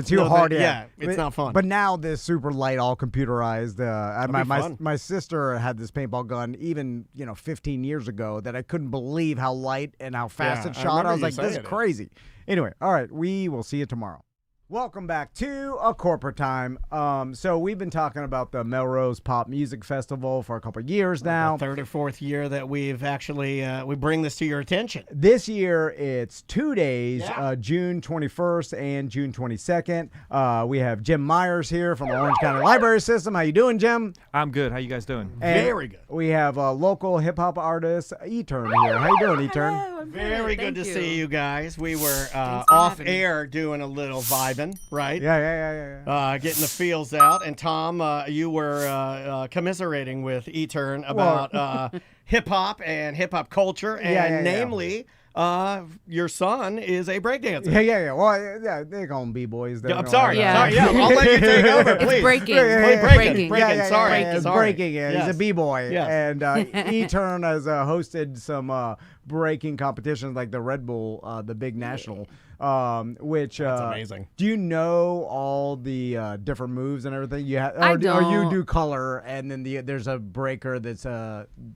too hard. It's not fun. But now this super light, all computerized. My sister had this paintball gun even 15 years ago that I couldn't believe how light and how fast it shot. I was like, this is crazy. Anyway, all right, we will see you tomorrow. Welcome back to A Corporate Time. So we've been talking about the Melrose Pop Music Festival for a couple of years now. The third or fourth year that we've actually we bring this to your attention. This year it's 2 days, June 21st and June 22nd. We have Jim Myers here from the Orange County Library System. How you doing, Jim? I'm good. How you guys doing? And very good. We have local hip hop artist E-Turn here. How you doing, E-Turn? Hello, I'm Very good Thank to you. see you guys. We were Thanks for off having me. air doing a little vibing, right? Yeah. Getting the feels out. And Tom, you were commiserating with E-Turn about hip hop and hip hop culture, and namely, your son is a breakdancer. Yeah. Well, they call them B-boys. I'm sorry. Yeah. Sorry. Yeah, I'll let you take over, please. It's breaking. Breaking. Yeah, Sorry. It's Sorry. breaking. Yeah. Yes. He's a B-boy. Yes. And E-Turn has hosted some breaking competitions like the Red Bull, the big national, which... That's amazing. Do you know all the different moves and everything? I don't. Or you do color, and then there's a breaker that's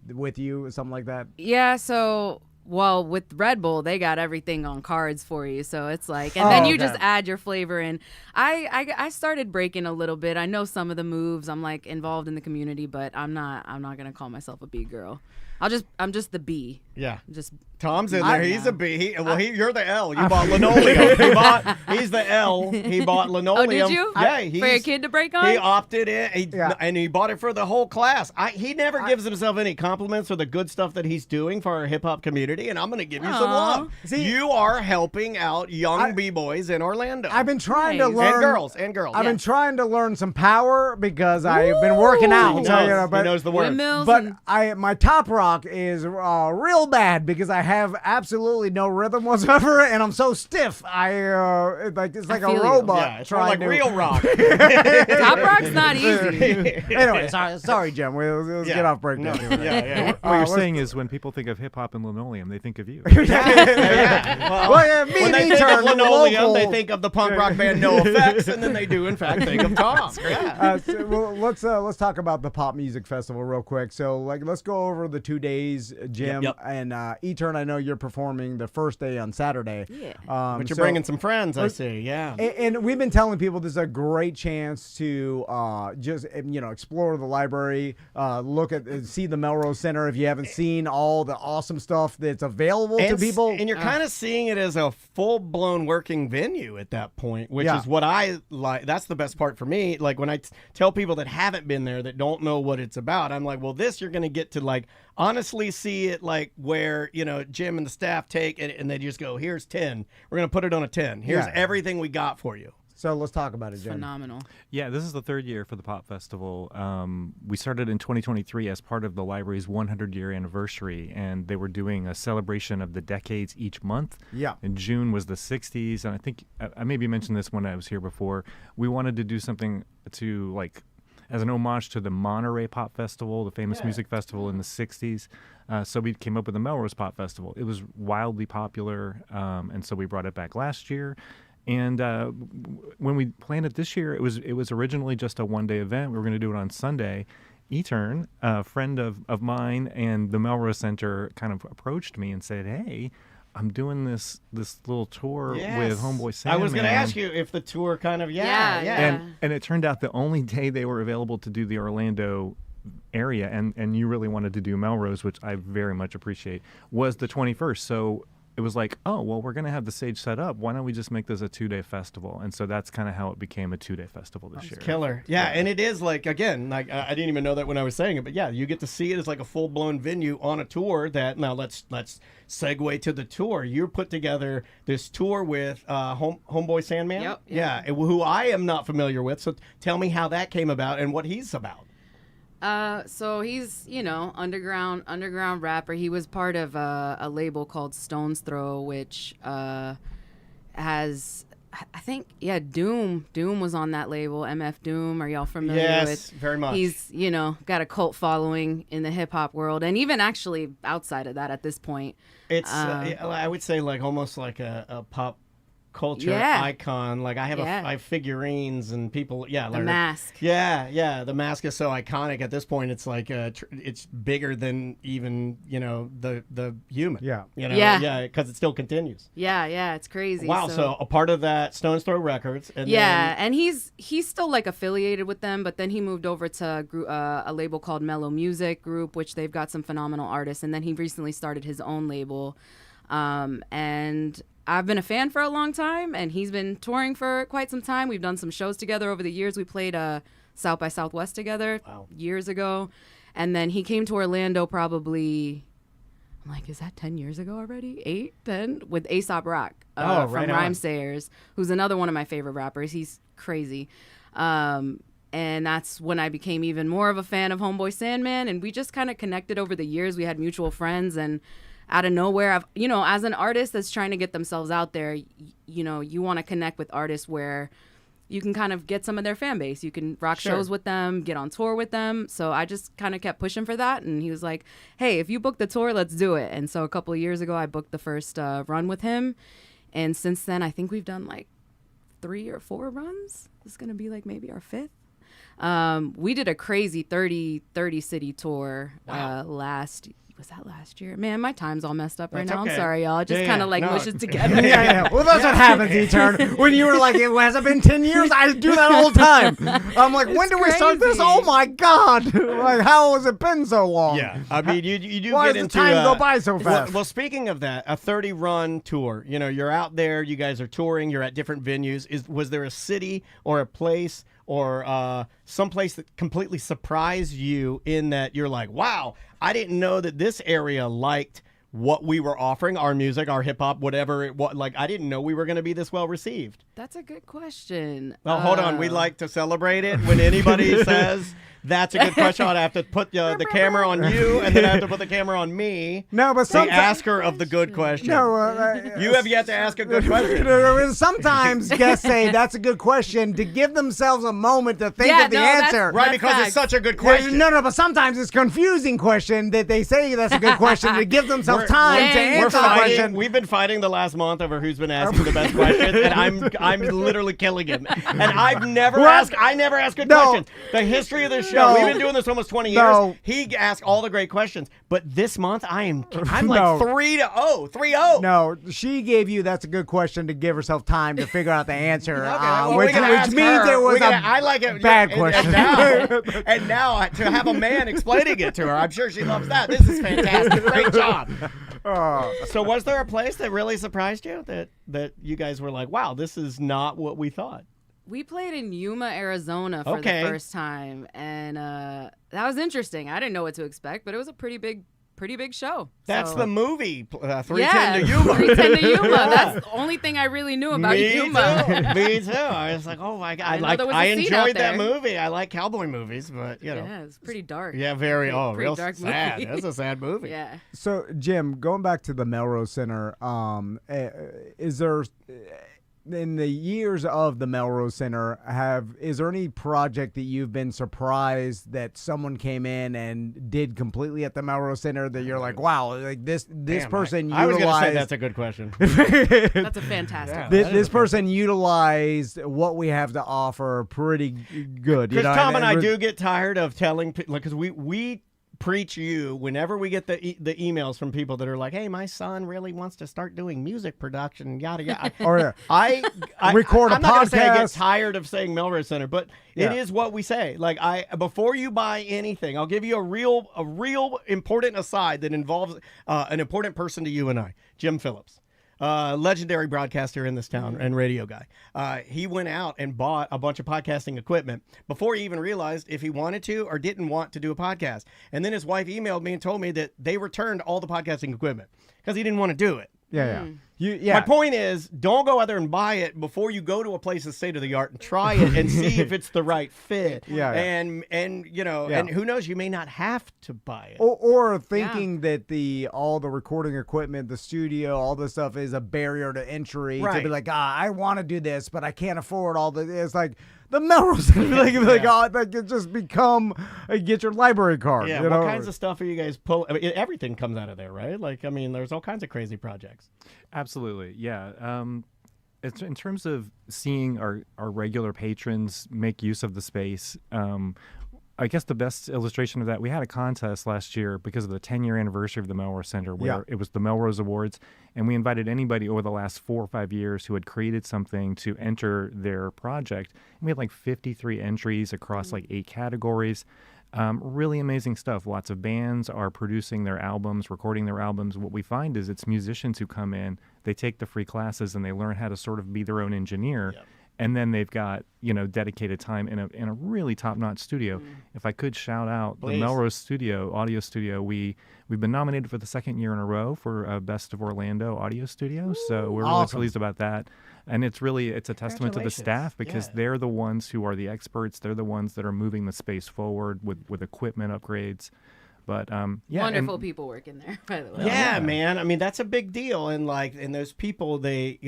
with you, something like that? Yeah, so... Well, with Red Bull, they got everything on cards for you, so it's like, and then you just add your flavor in. I started breaking a little bit. I know some of the moves. I'm like involved in the community, but I'm not gonna call myself a B girl. I'm just the B. Yeah. Just Tom's in there. He's a B. You're the L. You bought linoleum. He's the L. He bought linoleum. Oh, did you? Yeah. For your kid to break on? He opted in, and he bought it for the whole class. He never gives himself any compliments for the good stuff that he's doing for our hip hop community, and I'm going to give you some love. You are helping out young B-boys in Orlando. I've been trying to Nice. learn... And girls. I've been trying to learn some power because I've been working out. He knows the words. Windmills But and- my top rock is real bad because I have absolutely no rhythm whatsoever, and I'm so stiff. It's like a feel you. robot. Yeah, it's more like real rock. Top rock's not easy. Anyway, sorry, Jim. Let's get off breakdown. Yeah. What you're saying is when people think of hip hop and linoleum, they think of you. Yeah. Well, me when and they think E-Turn, of Linoleum, local. they think of the punk rock band No Effects, and then they do, in fact, think of Tom. Yeah. Well, let's talk about the pop music festival real quick. So, let's go over the 2 days, Jim. Yep. And E-Turn, I know you're performing the first day on Saturday. Yeah. But you're bringing some friends, I see. Yeah. And we've been telling people this is a great chance to just explore the library, see the Melrose Center if you haven't seen all the awesome stuff that's available to people. And you're kind of seeing it as a full-blown working venue at that point, which Yeah. is what I like. That's the best part for me. Like when I tell people that haven't been there, that don't know what it's about, I'm like, well, this you're going to get to honestly see it where, Jim and the staff take it and they just go, here's 10. We're going to put it on a 10. Here's everything we got for you. So let's talk about it, Jim. Phenomenal. Yeah, this is the 3rd year for the Pop Festival. We started in 2023 as part of the library's 100-year anniversary, and they were doing a celebration of the decades each month. Yeah. In June was the 60s, and I think I maybe mentioned this when I was here before. We wanted to do something to as an homage to the Monterey Pop Festival, the famous music festival in the 60s. So we came up with the Melrose Pop Festival. It was wildly popular, and so we brought it back last year. And when we planned it this year, it was originally just a one-day event. We were going to do it on Sunday. E-Turn, a friend of mine and the Melrose Center, kind of approached me and said, "Hey, I'm doing this little tour with Homeboy Sandman." I was going to ask you if the tour kind of, Yeah. And it turned out the only day they were available to do the Orlando area, and you really wanted to do Melrose, which I very much appreciate, was the 21st. So it was like, oh, well, we're going to have the stage set up. Why don't we just make this a 2-day festival? And so that's kind of how it became a 2-day festival this year. Killer. Yeah, and it is I didn't even know that when I was saying it, but yeah, you get to see it as like a full-blown venue on a tour that, now let's segue to the tour. You put together this tour with Homeboy Sandman? Yep. Yeah, who I am not familiar with, so tell me how that came about and what he's about. So he's, underground rapper. He was part of a label called Stone's Throw, which has, I think, Doom. Doom was on that label, MF Doom. Are y'all familiar with? Yes, very much. He's, got a cult following in the hip hop world, and even actually outside of that at this point. It's, I would say, almost like a pop culture icon. I have figurines and people. Yeah, the mask. Yeah. The mask is so iconic at this point. It's it's bigger than even the human. Yeah. Because it still continues. Yeah, it's crazy. Wow. So a part of that Stone's Throw Records. And and he's still affiliated with them, but then he moved over to a label called Mellow Music Group, which they've got some phenomenal artists, and then he recently started his own label, and I've been a fan for a long time, and he's been touring for quite some time. We've done some shows together over the years. We played South by Southwest together years ago, and then he came to Orlando probably, I'm like, is that 10 years ago already? 8, 10? With Aesop Rock from Rhymesayers, who's another one of my favorite rappers. He's crazy. And that's when I became even more of a fan of Homeboy Sandman, and we just kind of connected over the years. We had mutual friends, and out of nowhere, as an artist that's trying to get themselves out there, you want to connect with artists where you can kind of get some of their fan base. You can rock shows with them, get on tour with them. So I just kind of kept pushing for that. And he was like, hey, if you book the tour, let's do it. And so a couple of years ago, I booked the first run with him. And since then, I think we've done 3 or 4 runs. This is going to be maybe our 5th. We did a crazy 30 city tour was that last year? Man, my time's all messed up right now. Okay. I'm sorry, y'all. It just kind of mush it together. Well, that's what happens, E-Turn. When you were like, it hasn't been 10 years, I do that all the time. I'm like, when do we start this? Oh my God. How has it been so long? Yeah. I mean, you do Why get does into the time go by so fast? Well, speaking of that, a 30-run tour, you're out there, you guys are touring, you're at different venues. Was there a city or a place or some place that completely surprised you in that you're like, wow, I didn't know that this area liked what we were offering, our music, our hip hop, whatever it was. I didn't know we were going to be this well received. That's a good question. Well, hold on. We like to celebrate it when anybody says That's a good question. I'd have to put the camera on you, and then I have to put the camera on me. No, but the sometimes asker of the good question. no, You have yet to ask a good question. Sometimes guests say that's a good question to give themselves a moment to think of the answer. Right, because it's such a good question. No, but sometimes it's a confusing question that they say that's a good question to give themselves time to answer the question. We've been fighting the last month over who's been asking the best questions, and I'm literally killing him. And I've never asked. I never ask good questions. The history of this show. We've been doing this almost 20 years. He asked all the great questions, but this month I'm like 3-0. 3-0. No, she gave you that's a good question to give herself time to figure out the answer, which means it was I like it. Bad question. And now to have a man explaining it to her, I'm sure she loves that. This is fantastic. Great job. So was there a place that really surprised you that you guys were like, wow, this is not what we thought? We played in Yuma, Arizona for the first time, and that was interesting. I didn't know what to expect, but it was a pretty big show. That's the movie, 310 yeah, to Yuma. 310 to Yuma. That's the only thing I really knew about Yuma. Me too. I was like, oh my God. I enjoyed that movie. I like cowboy movies, but you know. Yeah, it's pretty dark. Yeah, very, real dark sad. movie. That's a sad movie. Yeah. So, Jim, going back to the Melrose Center, is there... in the years of the Melrose Center, is there any project that you've been surprised that someone came in and did completely at the Melrose Center that you're like, wow, like this person utilized... I was going to say that's a good question. That's a fantastic This person utilized what we have to offer pretty good. Because Tom and I do get tired of telling people, because we preach you whenever we get the emails from people that are like, hey, my son really wants to start doing music production, yada yada. I record a podcast. I'm not gonna say I get tired of saying Melrose Center, but it is what we say. Like, before you buy anything, I'll give you a real important aside that involves an important person to you and I, Jim Phillips. Legendary broadcaster in this town and radio guy. He went out and bought a bunch of podcasting equipment before he even realized if he wanted to or didn't want to do a podcast. And then his wife emailed me and told me that they returned all the podcasting equipment because he didn't want to do it. My point is, don't go out there and buy it before you go to a place that's state of the art and try it and see if it's the right fit. And you know, and who knows, you may not have to buy it. Or thinking that all the recording equipment, the studio, all this stuff is a barrier to entry to be like, I want to do this, but I can't afford all the. It's like the Melrose, it just become get your library card. Yeah, you what know? kinds of stuff are you guys pulling? I mean, everything comes out of there, right? Like, I mean, there's all kinds of crazy projects. Absolutely, yeah. It's in terms of seeing our regular patrons make use of the space. I guess the best illustration of that, we had a contest last year because of the 10-year anniversary of the Melrose Center where it was the Melrose Awards, and we invited anybody over the last 4 or 5 years who had created something to enter their project. And we had like 53 entries across like 8 categories. Really amazing stuff. Lots of bands are producing their albums, recording their albums. What we find is it's musicians who come in, they take the free classes, and they learn how to sort of be their own engineer. And then they've got, dedicated time in a really top-notch studio. If I could shout out the Melrose audio studio, we've been nominated for the 2nd year in a row for Best of Orlando Audio Studio. So we're really pleased about that. And it's a testament to the staff because they're the ones who are the experts. They're the ones that are moving the space forward with equipment upgrades. But wonderful people working there, by the way. Yeah, man. I mean, that's a big deal. And those people, I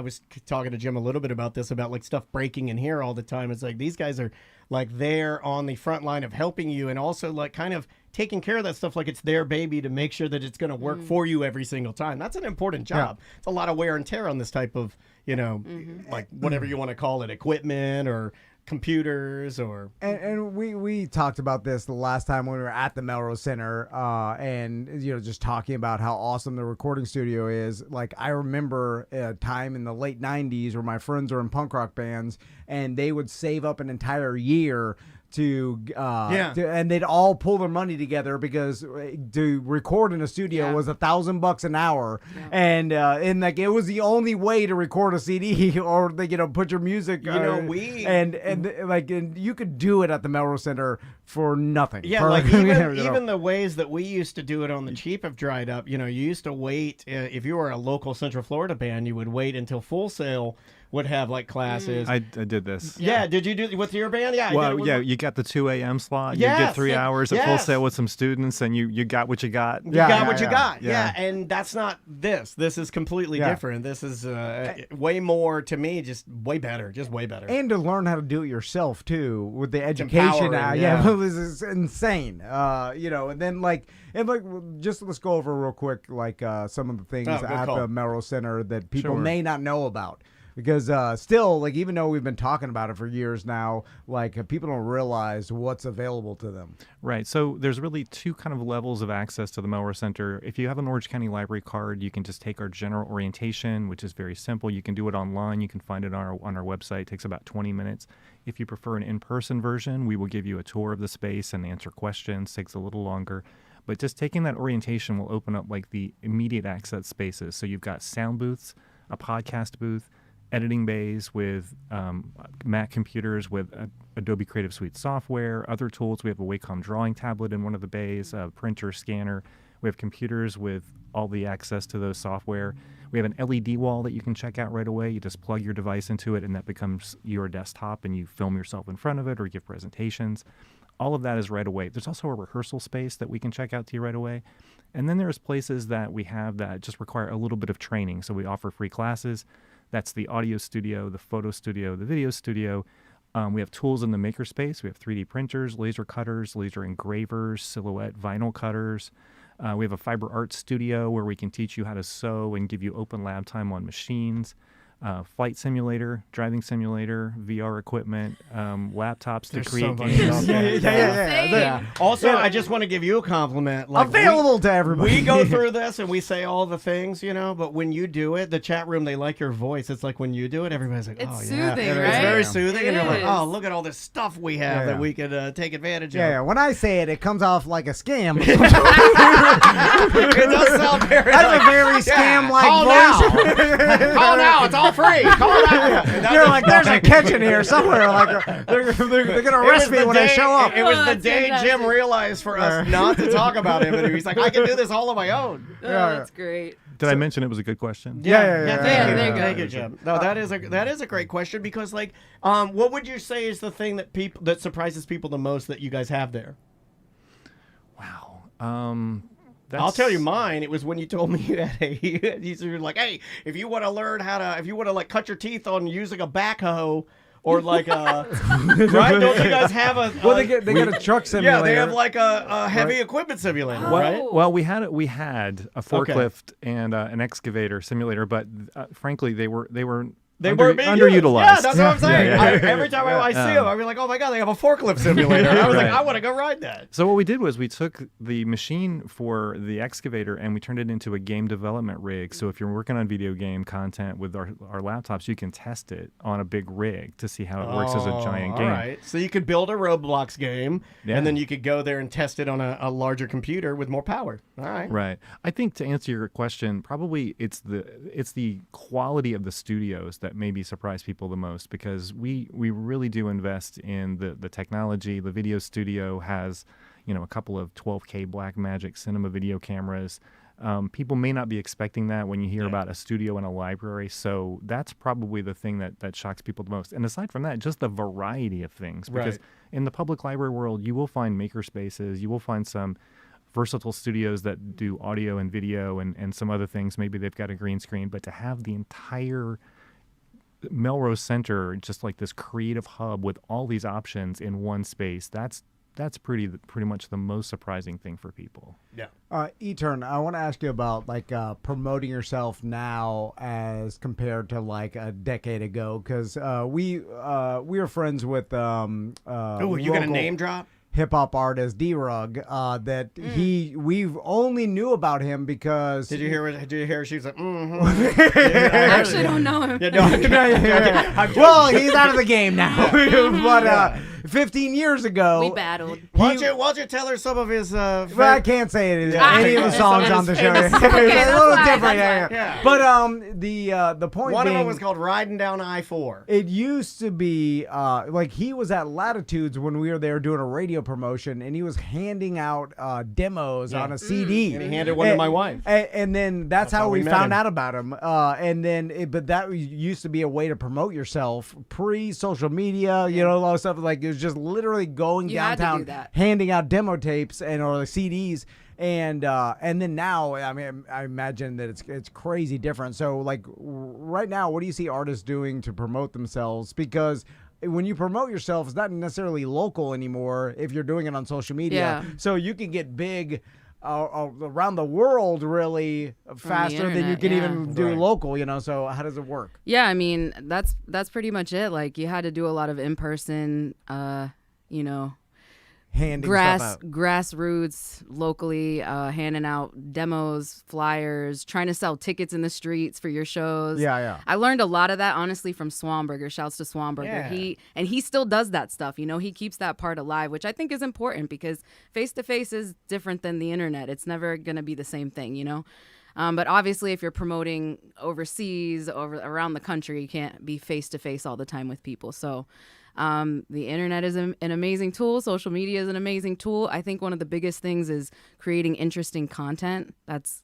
was talking to Jim a little bit about this, about like stuff breaking in here all the time. It's like these guys are like there on the front line of helping you and also like kind of taking care of that stuff like it's their baby to make sure that it's going to work for you every single time. That's an important job. It's a lot of wear and tear on this type of, like whatever you want to call it, equipment or computers or and we talked about this the last time when we were at the Melrose Center and just talking about how awesome the recording studio is. Like, I remember a time in the late 90s where my friends were in punk rock bands and they would save up an entire year and they'd all pull their money together because to record in a studio was $1,000 an hour, and it was the only way to record a CD or put your music. And you could do it at the Melrose Center for nothing. Yeah, like even the ways that we used to do it on the cheap have dried up. You used to wait if you were a local Central Florida band, you would wait until Full Sail would have like classes. I did this. Yeah, did you do with your band? Yeah. I Well, did it with yeah, my- you got the 2 a.m. slot. Yes, You get 3 hours at full yes. sail with some students, and you got what you got. You Yeah, got yeah, what you yeah. got. Yeah. Yeah. And that's not this. This is completely Yeah. different. This is way more, to me, just way better. Just way better. And to learn how to do it yourself too, with the education now, empowering, yeah, yeah. this is insane. And then just let's go over real quick, some of the things Oh, good at call. the Melrose Center that people Sure. may not know about. Because still, even though we've been talking about it for years now, people don't realize what's available to them. Right. So there's really two kind of levels of access to the Melrose Center. If you have an Orange County Library card, you can just take our general orientation, which is very simple. You can do it online. You can find it on our website. It takes about 20 minutes. If you prefer an in-person version, we will give you a tour of the space and answer questions. Takes a little longer. But just taking that orientation will open up the immediate access spaces. So you've got sound booths, a podcast booth, editing bays with Mac computers with Adobe Creative Suite software, other tools. We have a Wacom drawing tablet in one of the bays, a printer, scanner. We have computers with all the access to those software. We have an LED wall that you can check out right away. You just plug your device into it, and that becomes your desktop, and you film yourself in front of it or give presentations. All of that is right away. There's also a rehearsal space that we can check out to you right away. And then there's places that we have that just require a little bit of training. So we offer free classes. That's the audio studio, the photo studio, the video studio. We have tools in the makerspace. We have 3D printers, laser cutters, laser engravers, silhouette vinyl cutters. We have a fiber art studio where we can teach you how to sew and give you open lab time on machines. Flight simulator, driving simulator, VR equipment, laptops to There's create so much games. out there. Yeah. Also, I just want to give you a compliment. Available to everybody. We go through this and we say all the things, but when you do it, the chat room, they like your voice. It's like when you do it, everybody's like, It's oh, soothing, yeah. right? It's very soothing. It and you're like, is. oh, look at all this stuff we have that we could take advantage of. Yeah, when I say it, it comes off like a scam. It does sound very That's a very scam-like Call voice. now. Call now. It's all free. Call now. You're like, there's a catch in here somewhere. They're going to arrest me when I show up. It was Oh, the that's day fantastic. Jim realized for us not to talk about him. And he's like, I can do this all on my own. Oh, that's great. Did I mention it was a good question? Yeah. Thank Yeah, you. there you go. Thank you, Jim. No, that is a great question because, what would you say is the thing that surprises people the most that you guys have there? Wow. I'll tell you mine. It was when you told me you had you were like, hey, if you want to learn if you want to cut your teeth on using a backhoe or right? Don't you guys have a? Well, they get a truck simulator. Yeah, they have a heavy equipment simulator, right? Well, we had a forklift and an excavator simulator, but frankly, they were They weren't being underutilized. used. Yeah, that's what I'm saying. Yeah. Every time I see them, I'd be like, oh my God, they have a forklift simulator. I was like, Right. I want to go ride that. So what we did was we took the machine for the excavator and we turned it into a game development rig. So if you're working on video game content with our laptops, you can test it on a big rig to see how it works as a giant game. All right. So you could build a Roblox game, Yeah. and then you could go there and test it on a larger computer with more power. All right. Right. I think to answer your question, probably it's the quality of the studios that maybe surprise people the most because we really do invest in the technology. The video studio has, a couple of 12K Blackmagic cinema video cameras. People may not be expecting that when you hear about a studio in a library. So that's probably the thing that shocks people the most. And aside from that, just the variety of things. Because in the public library world, you will find maker spaces. You will find some versatile studios that do audio and video and some other things. Maybe they've got a green screen. But to have the entire Melrose Center, just like this creative hub with all these options in one space, that's pretty much the most surprising thing for people. Yeah. E-Turn, I want to ask you about promoting yourself now as compared to a decade ago because we were friends with Oh, you got a name drop? hip hop artist D-Rug that we only knew about him because Did you hear? She was like, I actually don't know him. Yeah, no, well, he's out of the game now. But 15 years ago, We battled. Why don't you tell her some of his? well, I can't say it. Yeah. Any of the songs on the show. It's Okay, a that's little fine, different. that's Yeah. fine. But the point one being, of them was called "Riding Down I-4." it used to be he was at Latitudes when we were there doing a radio radio promotion, and he was handing out demos on a CD. And he handed one to my wife. And then that's how we met found him. out about him. But that used to be a way to promote yourself pre-social media, you know, a lot of stuff. Like, it was just literally going You had to do downtown, that. handing out demo tapes or the CDs. And then now, I mean, I imagine that it's crazy different. So, like, right now, what do you see artists doing to promote themselves? Because when you promote yourself, it's not necessarily local anymore if you're doing it on social media. Yeah. So you can get big around the world really faster than you internet, can yeah. even do Right. local, you know? So how does it work? Yeah, I mean, that's pretty much it. Like, you had to do a lot of in-person, you know, Handing stuff out. grassroots locally, handing out demos, flyers, trying to sell tickets in the streets for your shows. Yeah. I learned a lot of that honestly from Swanberger. Shouts to Swanberger. Yeah. He still does that stuff. You know, he keeps that part alive, which I think is important because face to face is different than the internet. It's never gonna be the same thing, you know. But obviously, if you're promoting overseas, around the country, you can't be face to face all the time with people. So. The internet is an amazing tool. Social media is an amazing tool. I think one of the biggest things is creating interesting content.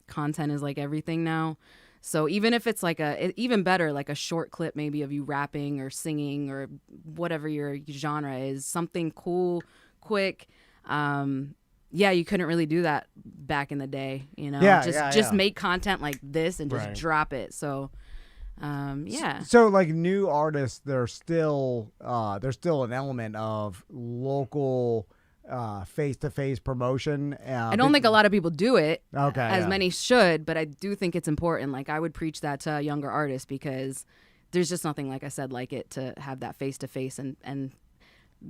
Content is like everything now. So even if it's like even better, like a short clip maybe of you rapping or singing or whatever your genre is, something cool, quick. Yeah, you couldn't really do that back in the day, you know. Just make content like this and just Right. drop it. So yeah. So like new artists, there's still an element of local face-to-face promotion. I don't think a lot of people do it. Okay, as yeah. many should, but I do think it's important. Like, I would preach that to younger artists because there's just nothing, like I said, like it to have that face-to-face and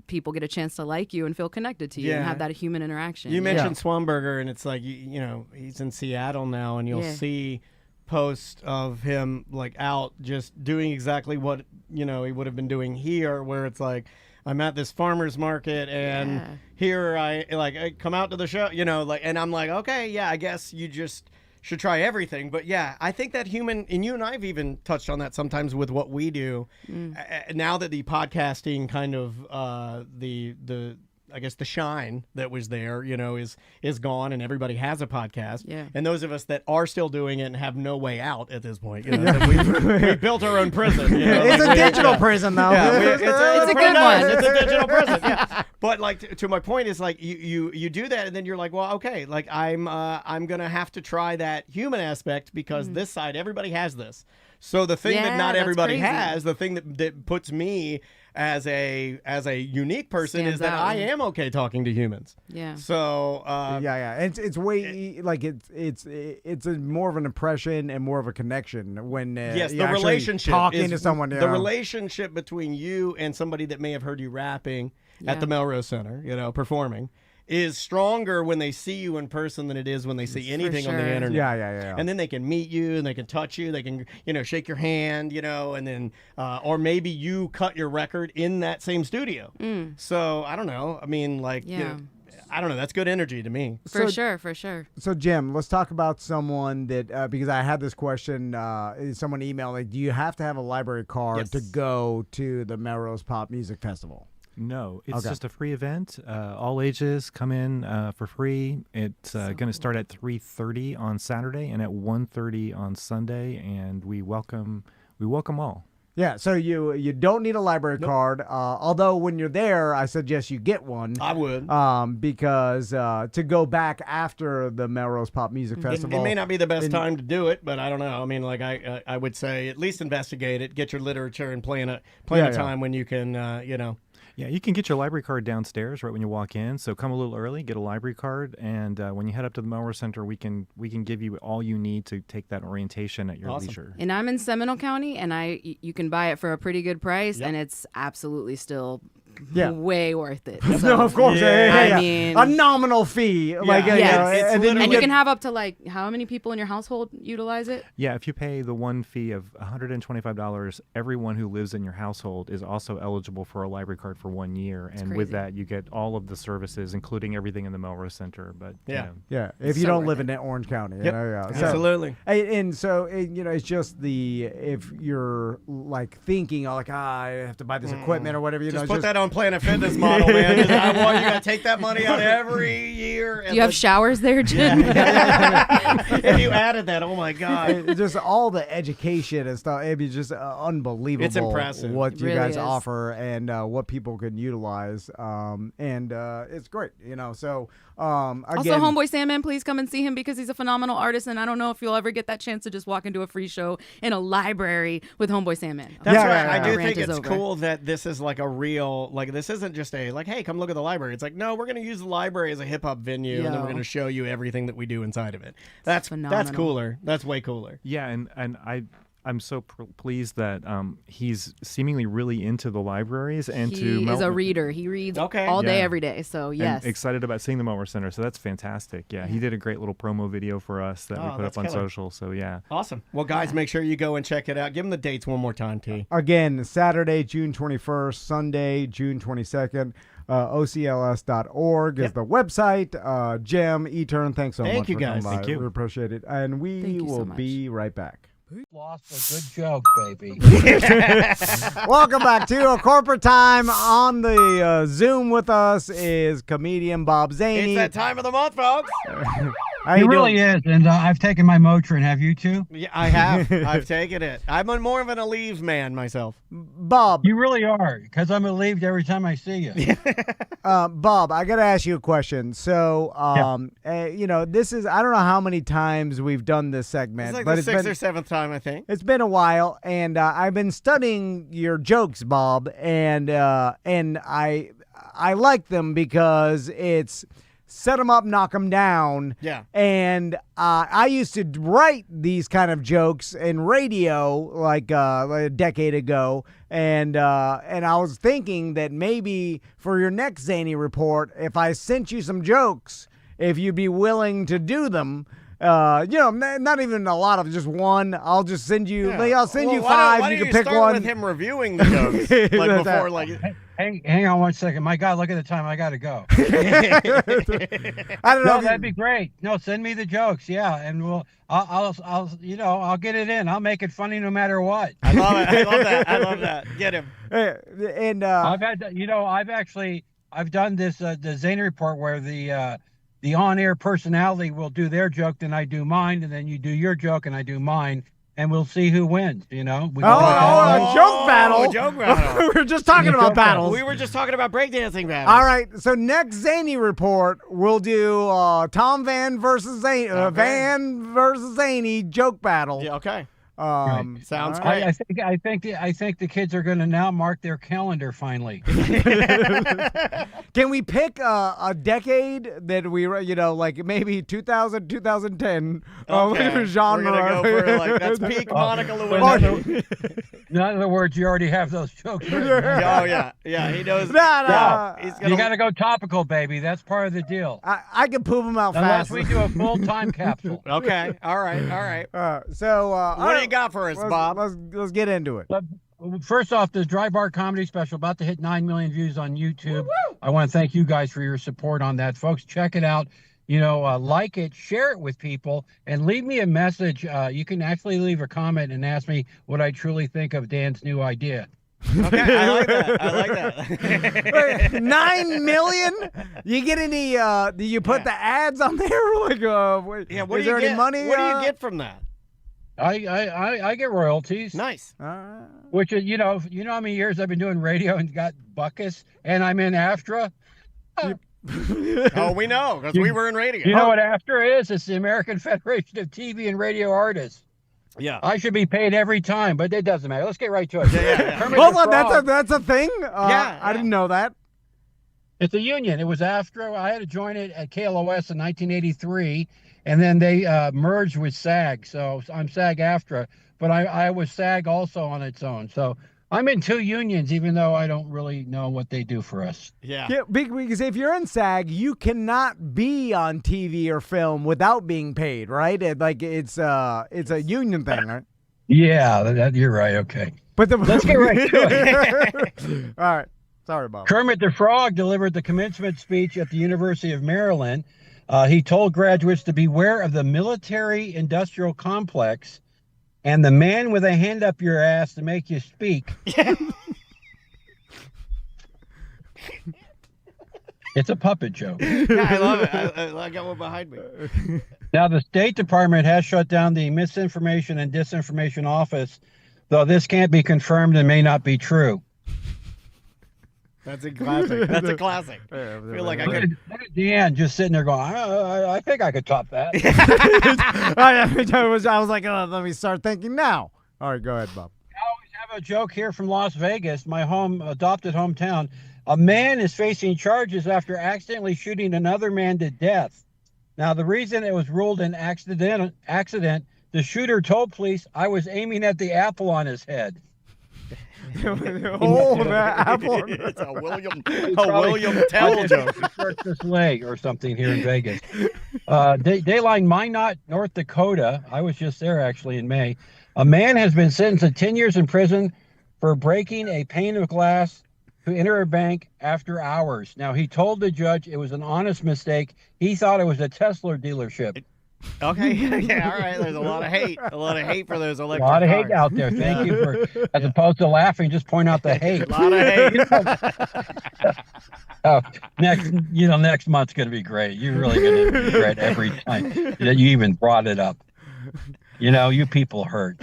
people get a chance to like you and feel connected to you and Yeah. have that human interaction. You mentioned Swanberger, and it's like, you know, he's in Seattle now, and you'll Yeah. see posts of him like out just doing exactly what, you know, he would have been doing here, where it's like, I'm at this farmer's market and Yeah. here I come out to the show, you know, like, and I'm like, okay, yeah, I guess you just should try everything. But yeah, I think that human, and you and I've even touched on that sometimes with what we do. Now that the podcasting kind of the I guess the shine that was there, you know, is gone, and everybody has a podcast. Yeah. And those of us that are still doing it and have no way out at this point, you know, we built our own prison. You know? It's Like, a digital prison though. Yeah, it's a pretty good nice. one. It's a digital prison. Yeah. But like to my point is like you do that, and then you're like, well, okay, like I'm gonna have to try that human aspect because this side everybody has this. So the thing that Yeah, not that's everybody crazy. has, the thing that puts me as a unique person Stands is that out. I am okay talking to humans. Yeah. So Yeah. It's way like it's a more of an impression and more of a connection when yes, you the actually relationship talking is, to someone. The relationship between you and somebody that may have heard you rapping at Yeah. the Melrose Center, you know, performing, is stronger when they see you in person than it is when they see anything on the sure. internet. Yeah. And then they can meet you and they can touch you. They can, you know, shake your hand, you know, and then, or maybe you cut your record in that same studio. So I don't know. I mean, like, you Yeah. know, I don't know. That's good energy to me. For sure. So Jim, let's talk about someone that because I had this question. Someone emailed like, do you have to have a library card Yes. to go to the Melrose Pop Music Festival? No, it's Okay. just a free event. All ages come in for free. It's going to start at 3:30 on Saturday and at 1:30 on Sunday, and we welcome all. Yeah, so you don't need a library card. Although when you're there, I suggest you get one. I would. Because to go back after the Melrose Pop Music Festival, It may not be the best time to do it, but I don't know. I mean, like I would say at least investigate it, get your literature, and plan a time when you can, you know. Yeah, you can get your library card downstairs right when you walk in. So come a little early, get a library card, and when you head up to the Melrose Center, we can give you all you need to take that orientation at your Awesome. leisure. And I'm in Seminole County, and you can buy it for a pretty good price, and it's absolutely still way worth it. So, no, of course. I mean, a nominal fee, like Yeah. you know, It's and then and you get- can have up to like how many people in your household utilize it? Yeah, if you pay the one fee of $125, everyone who lives in your household is also eligible for a library card for 1 year, and with crazy. that, you get all of the services, incling everything in the Melrose Center. But you Yeah. know, Yeah, if you so don't worth live in Orange County, you Yep. know, yeah. So- Absolutely. And so, you know, it's just if you're like thinking, oh, like, I have to buy this equipment or whatever, you know, Just put that on on Planet Fitness model, man. I want you to take that money out every year. Do you have showers there, Jim? If you added that, oh my God. Just all the education and stuff. It'd be just unbelievable. It's impressive. What It you really guys is. offer and what people can utilize. And it's great, So again, Also, Homeboy Sandman, please come and see him because he's a phenomenal artist, and I don't know if you'll ever get that chance to just walk into a free show in a library with Homeboy Sandman. That's Yeah, right. yeah, I yeah. do Rant think is it's over. cool that this is like a real, like, this isn't just a, like, hey, come look at the library. It's like, no, we're going to use the library as a hip hop venue, and then Yo. we're going to show you everything that we do inside of it. That's phenomenal. cooler. That's way cooler. Yeah, and I'm so pleased that he's seemingly really into the libraries and He to is a reader. He reads all day, Yeah. every day. So, yes. And excited about seeing the Melbourne Center. So that's fantastic. Yeah, he did a great little promo video for us that we put that's up on killer. social. So yeah. Awesome. Well, guys, make sure you go and check it out. Give them the dates one more time, T. again, Saturday, June 21st, Sunday, June 22nd. OCLS.org is the website. Jim, E-Turn, thanks so Thank much you, for guys. coming by. Thank you. We appreciate it. And we Thank you so will much. be right back. Lost a good joke, baby. Welcome back to a corporate time. On the Zoom with us is comedian Bob Zaney. It's that time of the month, folks. How It you really doing? is, and I've taken my Motrin. Have you too? Yeah, I have. I've taken it. I'm more of an Aleve man myself. Bob, You really are, because I'm relieved every time I see you. Bob, I got to ask you a question. So, this is, I don't know how many times we've done this segment, It's like but the it's sixth been, or seventh time, I think. it's been a while, and I've been studying your jokes, Bob, and I like them because it's set them up, knock them down. Yeah. And I used to write these kind of jokes in radio like a decade ago, and I was thinking that maybe for your next Zany report, if I sent you some jokes, if you'd be willing to do them. Not even a lot of just one. I'll just send you. I'll send you five. Why you don't can pick start one. with him reviewing the jokes like before, like. Hang on one second. My God, look at the time. I got to go. I don't know. No, if that'd be great. No, send me the jokes. Yeah, and I'll get it in. I'll make it funny no matter what. I love it. I love that. I love that. Get him. And I've done this the Zany report where the on-air personality will do their joke, then I do mine, and then you do your joke and I do mine, and we'll see who wins. We a joke battle. Joke battle. we were just talking about battles. We were just talking about breakdancing battles. All right, so next Zany report, we'll do Tom Van versus Zany, Van versus Zany joke battle. Yeah, okay. Sounds great. I think the kids are going to now mark their calendar finally. Can we pick a decade that we, like maybe 2000, 2010 Okay. genre? We're gonna go for like that's peak Monica Lewinsky. In other words, you already have those jokes written. Oh yeah, he knows. Nah. He's gonna. You got to go topical, baby. That's part of the deal. I can poop them out Unless fast. we do a full time capsule. Okay. All right. What What do you got for us, Bob? Let's get into it. But first off, the Dry Bar Comedy Special about to hit 9 million views on YouTube. I want to thank you guys for your support on that, folks. Check it out. Like it, share it with people, and leave me a message. You can actually leave a comment and ask me what I truly think of Dan's new idea. Okay, I like that. 9 million? You get any? Do you put the ads on there? Like, Yeah. What is do you there get? any money? What do you get from that? I get royalties. Nice. Which is, you know how many years I've been doing radio and got buckus, and I'm in AFTRA. Oh, we know because we were in radio. You know what AFTRA is? It's the American Federation of TV and Radio Artists. Yeah. I should be paid every time, but it doesn't matter. Let's get right to it. Yeah. Kermit Hold the on, Frog. that's a thing. I didn't know that. It's a union. It was AFTRA. I had to join it at KLOS in 1983, and then they merged with SAG. So I'm SAG-AFTRA, but I was SAG also on its own. So I'm in two unions, even though I don't really know what they do for us. Yeah. Yeah, because if you're in SAG, you cannot be on TV or film without being paid, right? It's a union thing, right? Yeah, you're right. Okay. But Let's get right to it. All right. Sorry, Bob. Kermit the Frog delivered the commencement speech at the University of Maryland. He told graduates to beware of the military-industrial complex and the man with a hand up your ass to make you speak. It's a puppet joke. Yeah, I love it. I got one behind me. Now, the State Department has shut down the Misinformation and Disinformation Office, though this can't be confirmed and may not be true. That's a classic. That's a classic. I feel like I could. Look at Deanne just sitting there going, I think I could top that. I was like, oh, let me start thinking now. All right, go ahead, Bob. I always have a joke here from Las Vegas, my adopted hometown. A man is facing charges after accidentally shooting another man to death. Now, the reason it was ruled an accident, the shooter told police, I was aiming at the apple on his head. Oh, that apple. It's a William Tell joke. This leg or something here in Vegas. Dayline Minot, North Dakota. I was just there actually in May. A man has been sentenced to 10 years in prison for breaking a pane of glass to enter a bank after hours. Now, he told the judge it was an honest mistake. He thought it was a Tesla dealership. Okay, yeah, all right. There's a lot of hate for those electric A lot of cars. hate out there. Thank you for, as opposed to laughing, just point out the hate. A lot of hate. Next month's going to be great. You're really going to regret every time that you even brought it up. You people hurt.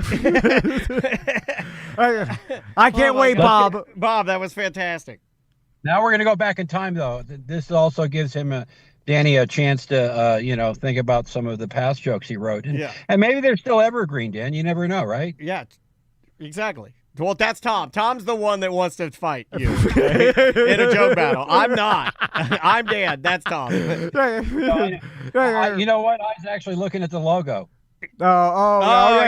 I can't wait, Bob. Bob, that was fantastic. Now we're going to go back in time, though. This also gives Danny a chance to, think about some of the past jokes he wrote. And maybe they're still evergreen, Dan. You never know, right? Yeah, exactly. Well, that's Tom. Tom's the one that wants to fight you in a joke battle. I'm not. I'm Dan. That's Tom. You know what? I was actually looking at the logo. Yeah.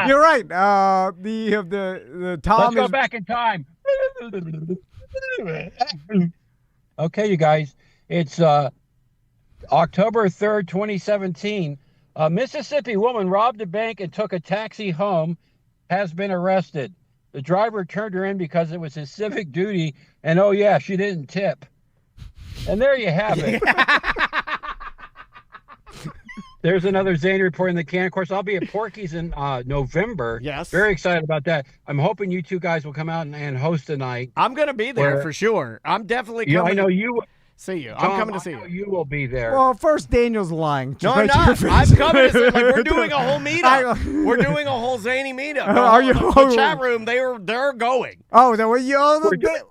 You're right. The Tom. Let's go back in time. Okay, you guys. It's October 3rd, 2017. A Mississippi woman robbed a bank and took a taxi home, has been arrested. The driver turned her in because it was his civic duty, and oh yeah, she didn't tip. And there you have it. There's another Zany report in the can. Of course, I'll be at Porky's in November. Yes. Very excited about that. I'm hoping you two guys will come out and host tonight. I'm going to be there for sure. I'm definitely coming. I know you. See you. Tom, I'm coming to see you. You will be there. Well, first Daniel's lying. No, I'm not. I'm coming to see. We're doing a whole meetup. We're doing a whole Zany meetup. Are you? The chat room. They're going. Oh,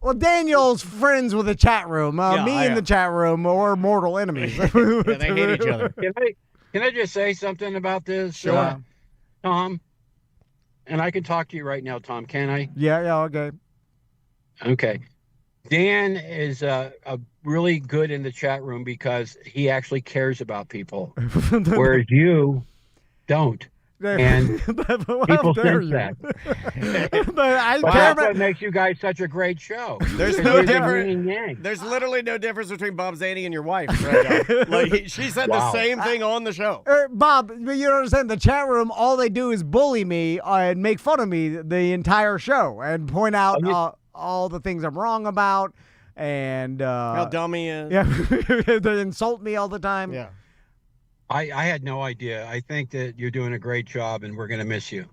well, Daniel's friends with the chat room. Me in the chat room, or mortal enemies. Yeah, they hate each other. Can I just say something about this, Sure. Tom? And I can talk to you right now, Tom. Can I? Yeah. Okay. Okay. Dan is really good in the chat room because he actually cares about people, whereas you don't. And people sense that. But that's what makes you guys such a great show. There's no difference. There's literally no difference between Bob Zany and your wife right now. Like she said the same thing on the show. Bob, you don't understand. The chat room, all they do is bully me and make fun of me the entire show and point out all the things I'm wrong about and how dumb he is. Yeah, they insult me all the time. Yeah. I had no idea. I think that you're doing a great job, and we're going to miss you.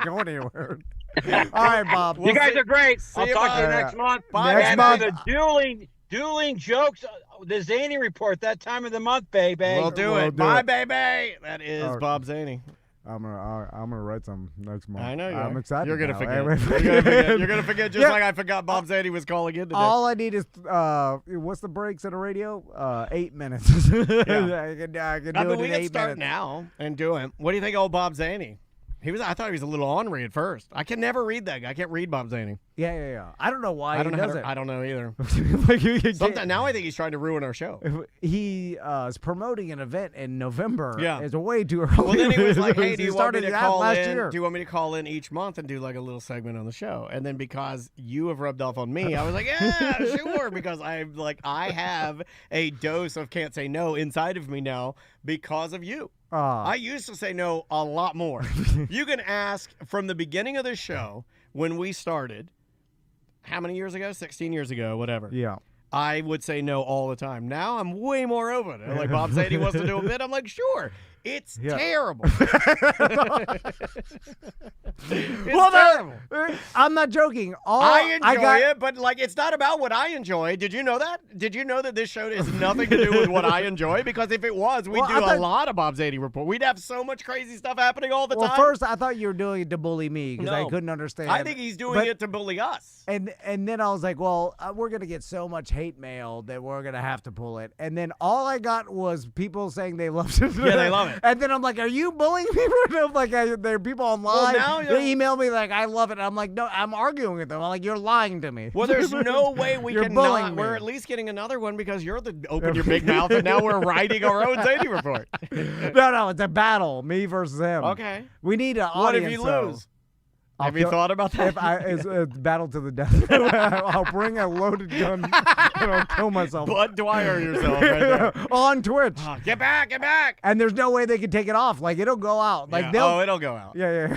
Going anywhere. All right, Bob. You guys are great. I'll talk to you next month. Next month. The dueling jokes, the Zany report, that time of the month, baby. We'll do it. Bye, baby. That is Bob Zany. I'm gonna write some next month. I know you I'm are. excited. You're gonna now. forget. You're gonna forget just like I forgot Bob Zany was calling in today. All I need is what's the breaks at a radio? 8 minutes. I can do it in 8 minutes. Start now and do him. What do you think, old Bob Zany? I thought he was a little ornery at first. I can never read that guy. I can't read Bob Zany. Yeah. I don't know why he does it. I don't know either. Like now I think he's trying to ruin our show. He is promoting an event in November. Yeah. It's way too early. Well, then he was like, hey, do you want me to call in each month and do like a little segment on the show? And then because you have rubbed off on me, I was like, yeah, sure. Because I have a dose of can't say no inside of me now because of you. I used to say no a lot more. You can ask from the beginning of the show when we started, how many years ago? 16 years ago, whatever. Yeah. I would say no all the time. Now I'm way more open. Like Bob said he wants to do a bit. I'm like, sure. It's Yeah. terrible. It's Well, terrible. I'm not joking. I enjoy it, but like it's not about what I enjoy. Did you know that? Did you know that this show has nothing to do with what I enjoy? Because if it was, we'd do a lot of Bob's 80 Report. We'd have so much crazy stuff happening all the time. Well, first I thought you were doing it to bully me because I couldn't understand. I think he's doing it to bully us. And then I was like, well, we're gonna get so much hate mail that we're gonna have to pull it. And then all I got was people saying they loved it. Yeah, they love it. And then I'm like, are you bullying people? And I'm like, there are people online. Well, now they email me like, I love it. And I'm like, no, I'm arguing with them. I'm like, you're lying to me. Well, there's no way we You're can bullying not. me. We're at least getting another one because you're the open your big mouth, and now we're writing our own Zadie report. No, it's a battle, me versus him. Okay. We need an What audience. if you though. lose? Have you thought about that? It's a battle to the death. I'll bring a loaded gun and I'll kill myself. Bud Dwyer yourself right there. On Twitch. Get back, get back. And there's no way they can take it off. Like, it'll go out. Like, Yeah. they'll. It'll go out. Yeah.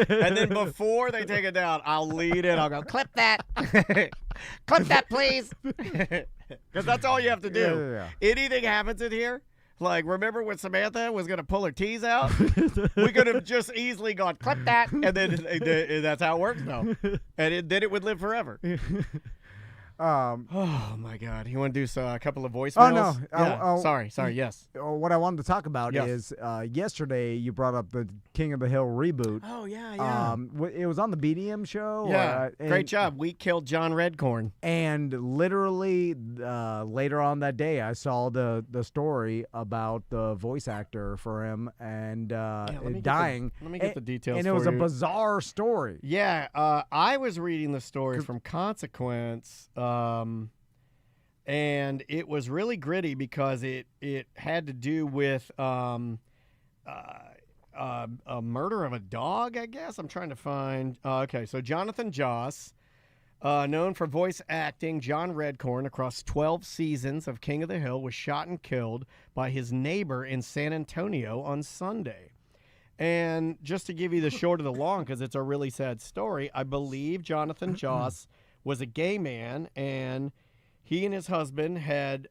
And then before they take it down, I'll lead it. I'll go, clip that. Clip that, please. Because that's all you have to do. Yeah. Anything happens in here, like, remember when Samantha was going to pull her teeth out? We could have just easily gone, clip that, and then that's how it works now. And then it would live forever. Oh, my God. You want to do a couple of voicemails? Oh, no. Yeah. Sorry, yes. What I wanted to talk about Yes. is yesterday you brought up the King of the Hill reboot. Oh, yeah. It was on the BDM show. Yeah, great job. We killed John Redcorn. And literally later on that day, I saw the story about the voice actor for him and dying. Let me get the details And it for was a you. bizarre story. Yeah, I was reading the story from Consequence, and it was really gritty because it had to do with a murder of a dog, I guess. I'm trying to find. Okay, so Jonathan Joss, known for voice acting John Redcorn across 12 seasons of King of the Hill, was shot and killed by his neighbor in San Antonio on Sunday. And just to give you the short of the long, because it's a really sad story, I believe Jonathan Joss was a gay man, and he and his husband had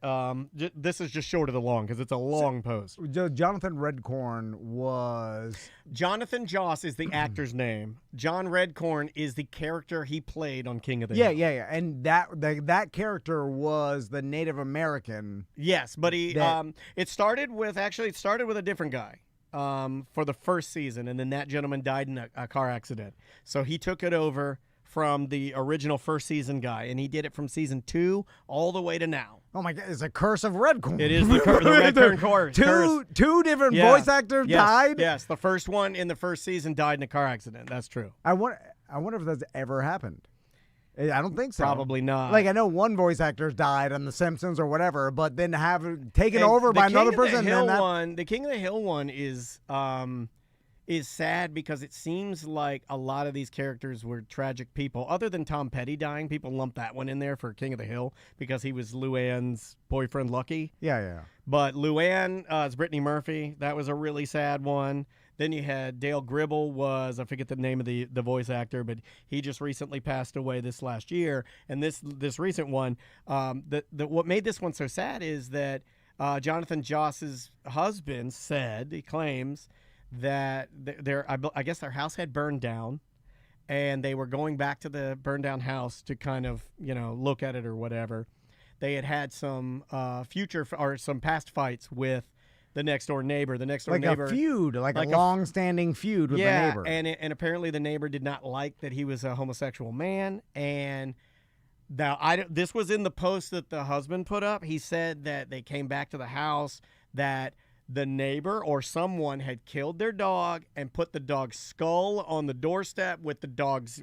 this is just short of the long because it's a long post. Jonathan Redcorn was... Jonathan Joss is the actor's name. John Redcorn is the character he played on King of the Hill. Yeah. And that character was the Native American. Yes, but it started with a different guy. For the first season, and then that gentleman died in a car accident. So he took it over from the original first season guy, and he did it from season 2 all the way to now. Oh my God! It's a curse of Redcorn. It is the Redcorn curse. Two different voice actors died. Yes, the first one in the first season died in a car accident. That's true. I wonder if that's ever happened. I don't think so. Probably not. Like, I know one voice actor's died on The Simpsons or whatever, but then have it taken over by another person. The King of the Hill one is sad because it seems like a lot of these characters were tragic people. Other than Tom Petty dying, people lump that one in there for King of the Hill because he was Luann's boyfriend, Lucky. Yeah. But Luann is Brittany Murphy. That was a really sad one. Then you had Dale Gribble I forget the name of the voice actor, but he just recently passed away this last year. And this recent one, what made this one so sad is that Jonathan Joss's husband he claims that I guess their house had burned down, and they were going back to the burned down house to kind of look at it or whatever. They had some some past fights with the next door neighbor. The next door neighbor, a feud, like a long-standing feud with the neighbor. and apparently the neighbor did not like that he was a homosexual man. And now this was in the post that the husband put up. He said that they came back to the house, that the neighbor or someone had killed their dog and put the dog's skull on the doorstep with the dog's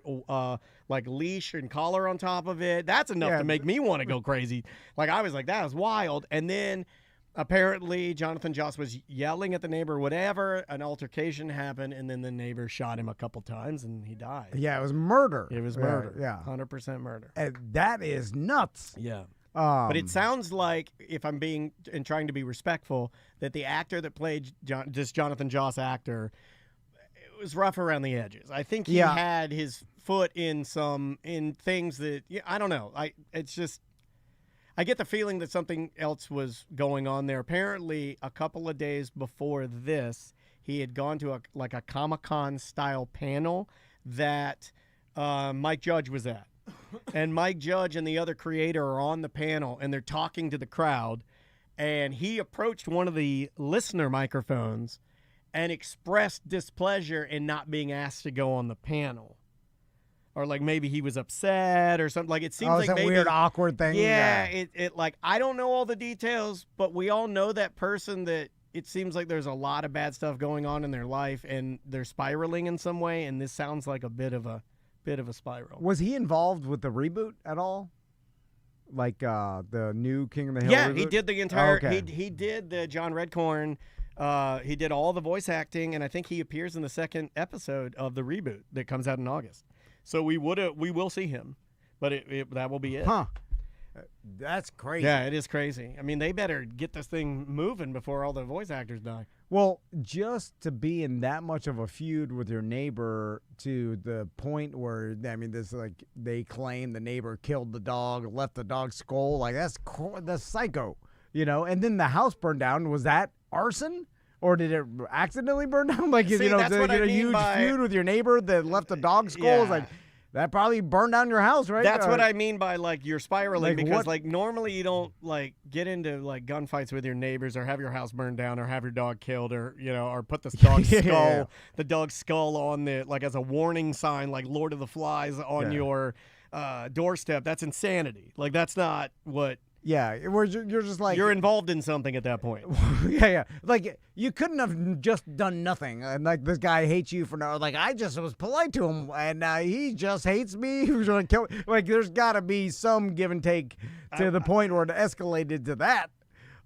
leash and collar on top of it. That's enough to make me want to go crazy. Like, I was like, that was wild. And then apparently Jonathan Joss was yelling at the neighbor or whatever. An altercation happened, and then the neighbor shot him a couple times, and he died. Yeah, it was murder. It was murder. Yeah. 100% murder. And that is nuts. Yeah. But it sounds like, if I'm trying to be respectful, that the actor that played this Jonathan Joss actor, it was rough around the edges. I think he had his foot in things that I don't know. I get the feeling that something else was going on there. Apparently, a couple of days before this, he had gone to a Comic-Con style panel that Mike Judge was at. And Mike Judge and the other creator are on the panel, and they're talking to the crowd. And he approached one of the listener microphones and expressed displeasure in not being asked to go on the panel. Or like maybe he was upset or something. Like it seems like maybe weird, awkward thing. Yeah, it like I don't know all the details, but we all know that person that it seems like there's a lot of bad stuff going on in their life and they're spiraling in some way, and this sounds like a bit of a spiral. Was he involved with the reboot at all? Like the new King of the Hill Yeah, reboot? he did the entire okay. he did the John Redcorn. He did all the voice acting, and I think he appears in the second episode of the reboot that comes out in August. So we will see him, but that will be it. Huh. That's crazy. Yeah, it is crazy. I mean, they better get this thing moving before all the voice actors die. Well, just to be in that much of a feud with your neighbor to the point where, I mean, this like they claim the neighbor killed the dog, left the dog's skull. Like that's psycho, you know. And then the house burned down. Was that arson? Or did it accidentally burn down? Like, See, you know, that's what I a mean huge by- feud with your neighbor that left the dog's skull. Yeah. It's like, that probably burned down your house, right? That's what I mean by like you're spiraling, Like, because what- like normally you don't like get into like gunfights with your neighbors or have your house burned down or have your dog killed or or put the Yeah. dog's skull on the like as a warning sign like Lord of the Flies on Yeah. your doorstep. That's insanity. Like that's not what Yeah, where you're just like you're involved in something at that point. yeah. Like you couldn't have just done nothing, and like this guy hates you for no. Like I just was polite to him, and he just hates me. He was gonna kill. Like there's got to be some give and take to the point where it escalated to that.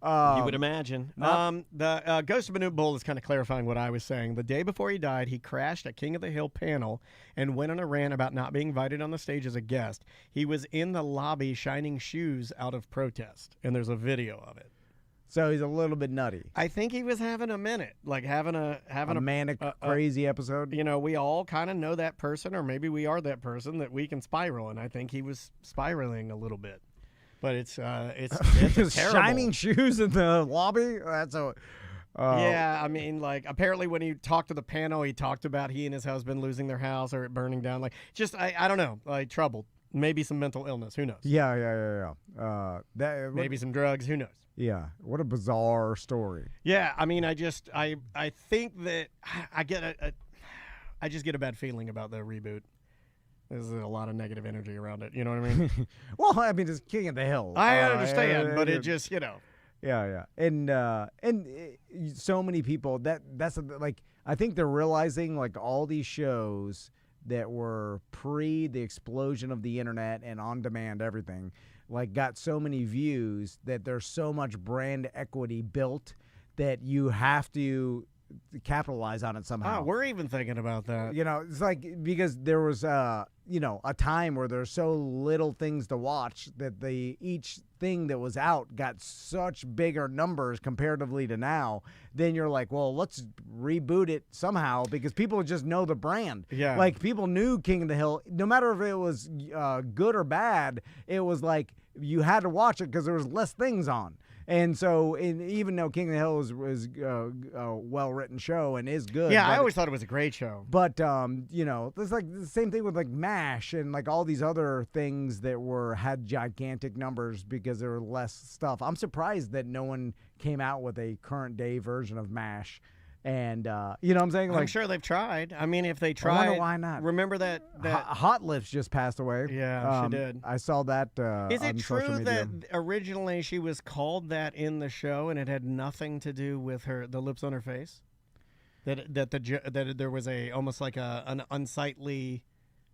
You would imagine. The Ghost of Manute Bull is kind of clarifying what I was saying. The day before he died, he crashed at King of the Hill panel and went on a rant about not being invited on the stage as a guest. He was in the lobby shining shoes out of protest, and there's a video of it. So he's a little bit nutty. I think he was having a minute, like having a manic, crazy episode. You know, we all kind of know that person, or maybe we are that person that we can spiral, and I think he was spiraling a little bit. But it's terrible. Shining shoes in the lobby. That's a. Yeah, I mean, like apparently when he talked to the panel, he talked about he and his husband losing their house or it burning down. Like, just I don't know, like troubled, maybe some mental illness. Who knows? Yeah. Maybe some drugs. Who knows? Yeah. What a bizarre story. Yeah, I mean, I think that I just get a bad feeling about the reboot. There's a lot of negative energy around it. You know what I mean? Well, I mean, it's King of the Hill. I understand, but it just, Yeah, and so many people that's like I think they're realizing like all these shows that were pre the explosion of the internet and on demand everything like got so many views that there's so much brand equity built that you have to capitalize on it somehow. we're even thinking about that. You know, it's like because there was a time where there's so little things to watch that each thing that was out got such bigger numbers comparatively to now. Then you're like, well, let's reboot it somehow because people just know the brand. Yeah. Like people knew King of the Hill, no matter if it was good or bad. It was like you had to watch it because there was less things on. And so, even though King of the Hill is a well-written show and is good. Yeah, I always thought it was a great show. But, it's like the same thing with like MASH and like all these other things that had gigantic numbers because there were less stuff. I'm surprised that no one came out with a current day version of MASH. And, you know what I'm saying? Like, I'm sure they've tried. I mean, if they I tried. wonder why not. Remember that Hot Lips just passed away. Yeah, she did. I saw that Is it on social true media. that originally she was called that in the show and it had nothing to do with the lips on her face? That there was almost like an unsightly,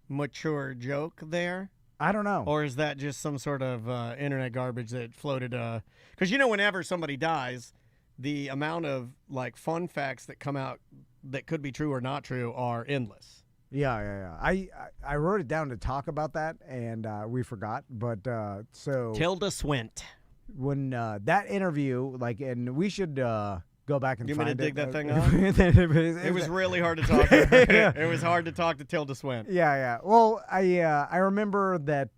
mature joke there? I don't know. Or is that just some sort of internet garbage that floated? Because whenever somebody dies, the amount of like fun facts that come out that could be true or not true are endless. Yeah. I wrote it down to talk about that, and we forgot. But so Tilda Swint. when that interview, like, and we should go back and You mean find to dig it. that thing up? It was really hard to talk to her. It was hard to talk to Tilda Swinton. Yeah. Well, I remember that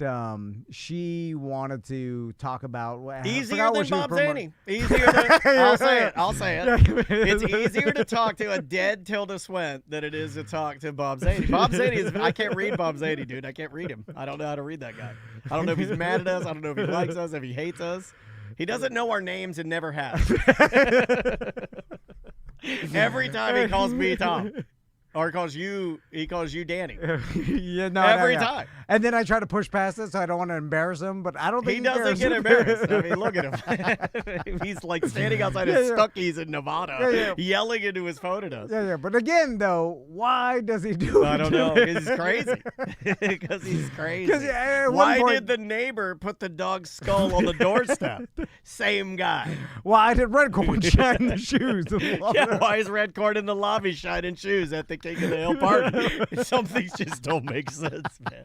she wanted to talk about Easier than Bob Zaney. Easier than I'll say it. It's easier to talk to a dead Tilda Swinton than it is to talk to Bob Zaney. Bob Zaney is I can't read Bob Zaney, dude. I can't read him. I don't know how to read that guy. I don't know if he's mad at us. I don't know if he likes us, if he hates us. He doesn't know our names and never has. Every time he calls me Tom. Or he calls you Danny. Every time. And then I try to push past it, so I don't want to embarrass him. But I don't think he doesn't get embarrassed. I mean, look at him. He's like standing outside of Stuckey's in Nevada, yelling into his phone at us. Yeah. But again, though, why does he do it? I don't know. He's crazy. Because he's crazy. Why did the neighbor put the dog's skull on the doorstep? Same guy. Why did Redcorn shine the shoes? Why is Redcorn in the lobby shining shoes at the King of the Hill party? Some things just don't make sense, man.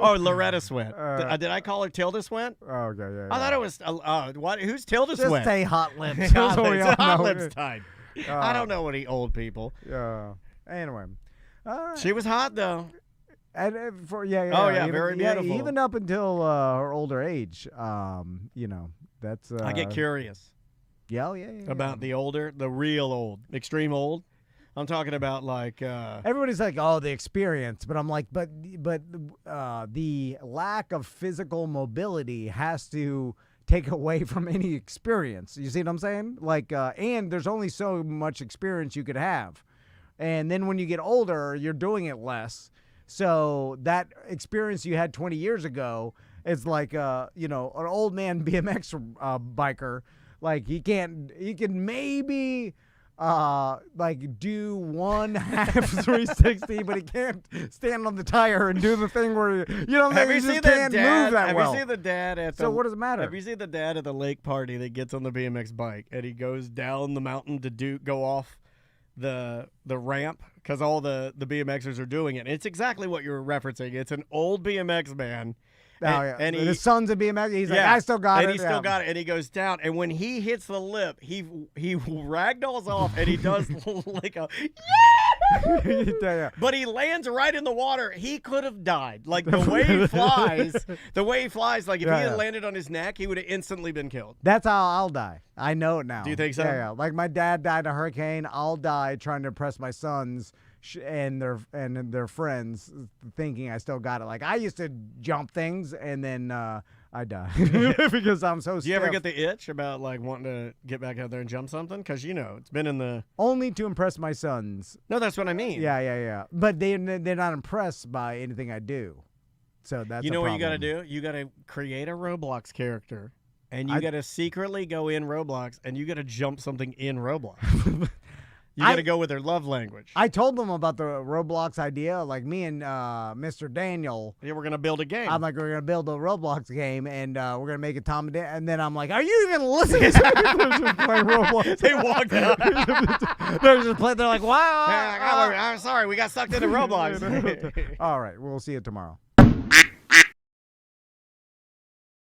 Oh, Loretta Swint. Did I call her Tilda Swint? Oh, okay, yeah. I thought it was. What? Who's Tilda Swint? Just say Hot Lips. Hot Lips time. I don't know any old people. Yeah. Anyway. She was hot though. And very beautiful. Even up until her older age, that's. I get curious. Yeah. About the real old, extreme old. I'm talking about like. Everybody's like, oh, the experience, but I'm like, but the lack of physical mobility has to take away from any experience. You see what I'm saying? Like, and there's only so much experience you could have, and then when you get older, you're doing it less. So that experience you had 20 years ago is like, an old man BMX biker. Like he can maybe do one half 360, but he can't stand on the tire and do the thing where Have you seen the dad? Have you seen the dad at the? So what does it matter? Have you seen the dad at the lake party that gets on the BMX bike and he goes down the mountain to go off the ramp because all the BMXers are doing it? It's exactly what you're referencing. It's an old BMX man. And his son's a BMX. He's like, I still got it. And he still got it. And he goes down. And when he hits the lip, he ragdolls off and he does like a But he lands right in the water. He could have died. Like the way he flies, like if he had landed on his neck, he would have instantly been killed. That's how I'll die. I know it now. Do you think so? Yeah. Like my dad died in a hurricane. I'll die trying to impress my sons and their friends, thinking I still got it. Like I used to jump things and then I die because I'm so stiff. Do you ever get the itch about like wanting to get back out there and jump something? Because it's been in the only to impress my sons. No, that's what I mean. Yeah. But they're not impressed by anything I do. So that's what you got to do? You got to create a Roblox character, and you got to secretly go in Roblox, and you got to jump something in Roblox. You got to go with their love language. I told them about the Roblox idea. Like me and Mr. Daniel. Yeah, we're going to build a game. I'm like, we're going to build a Roblox game, and we're going to make it Tom and Dan. And then I'm like, are you even listening to me? They're just playing Roblox. They walked out. They're just playing. They're like, wow. I'm sorry. We got sucked into Roblox. All right. We'll see you tomorrow.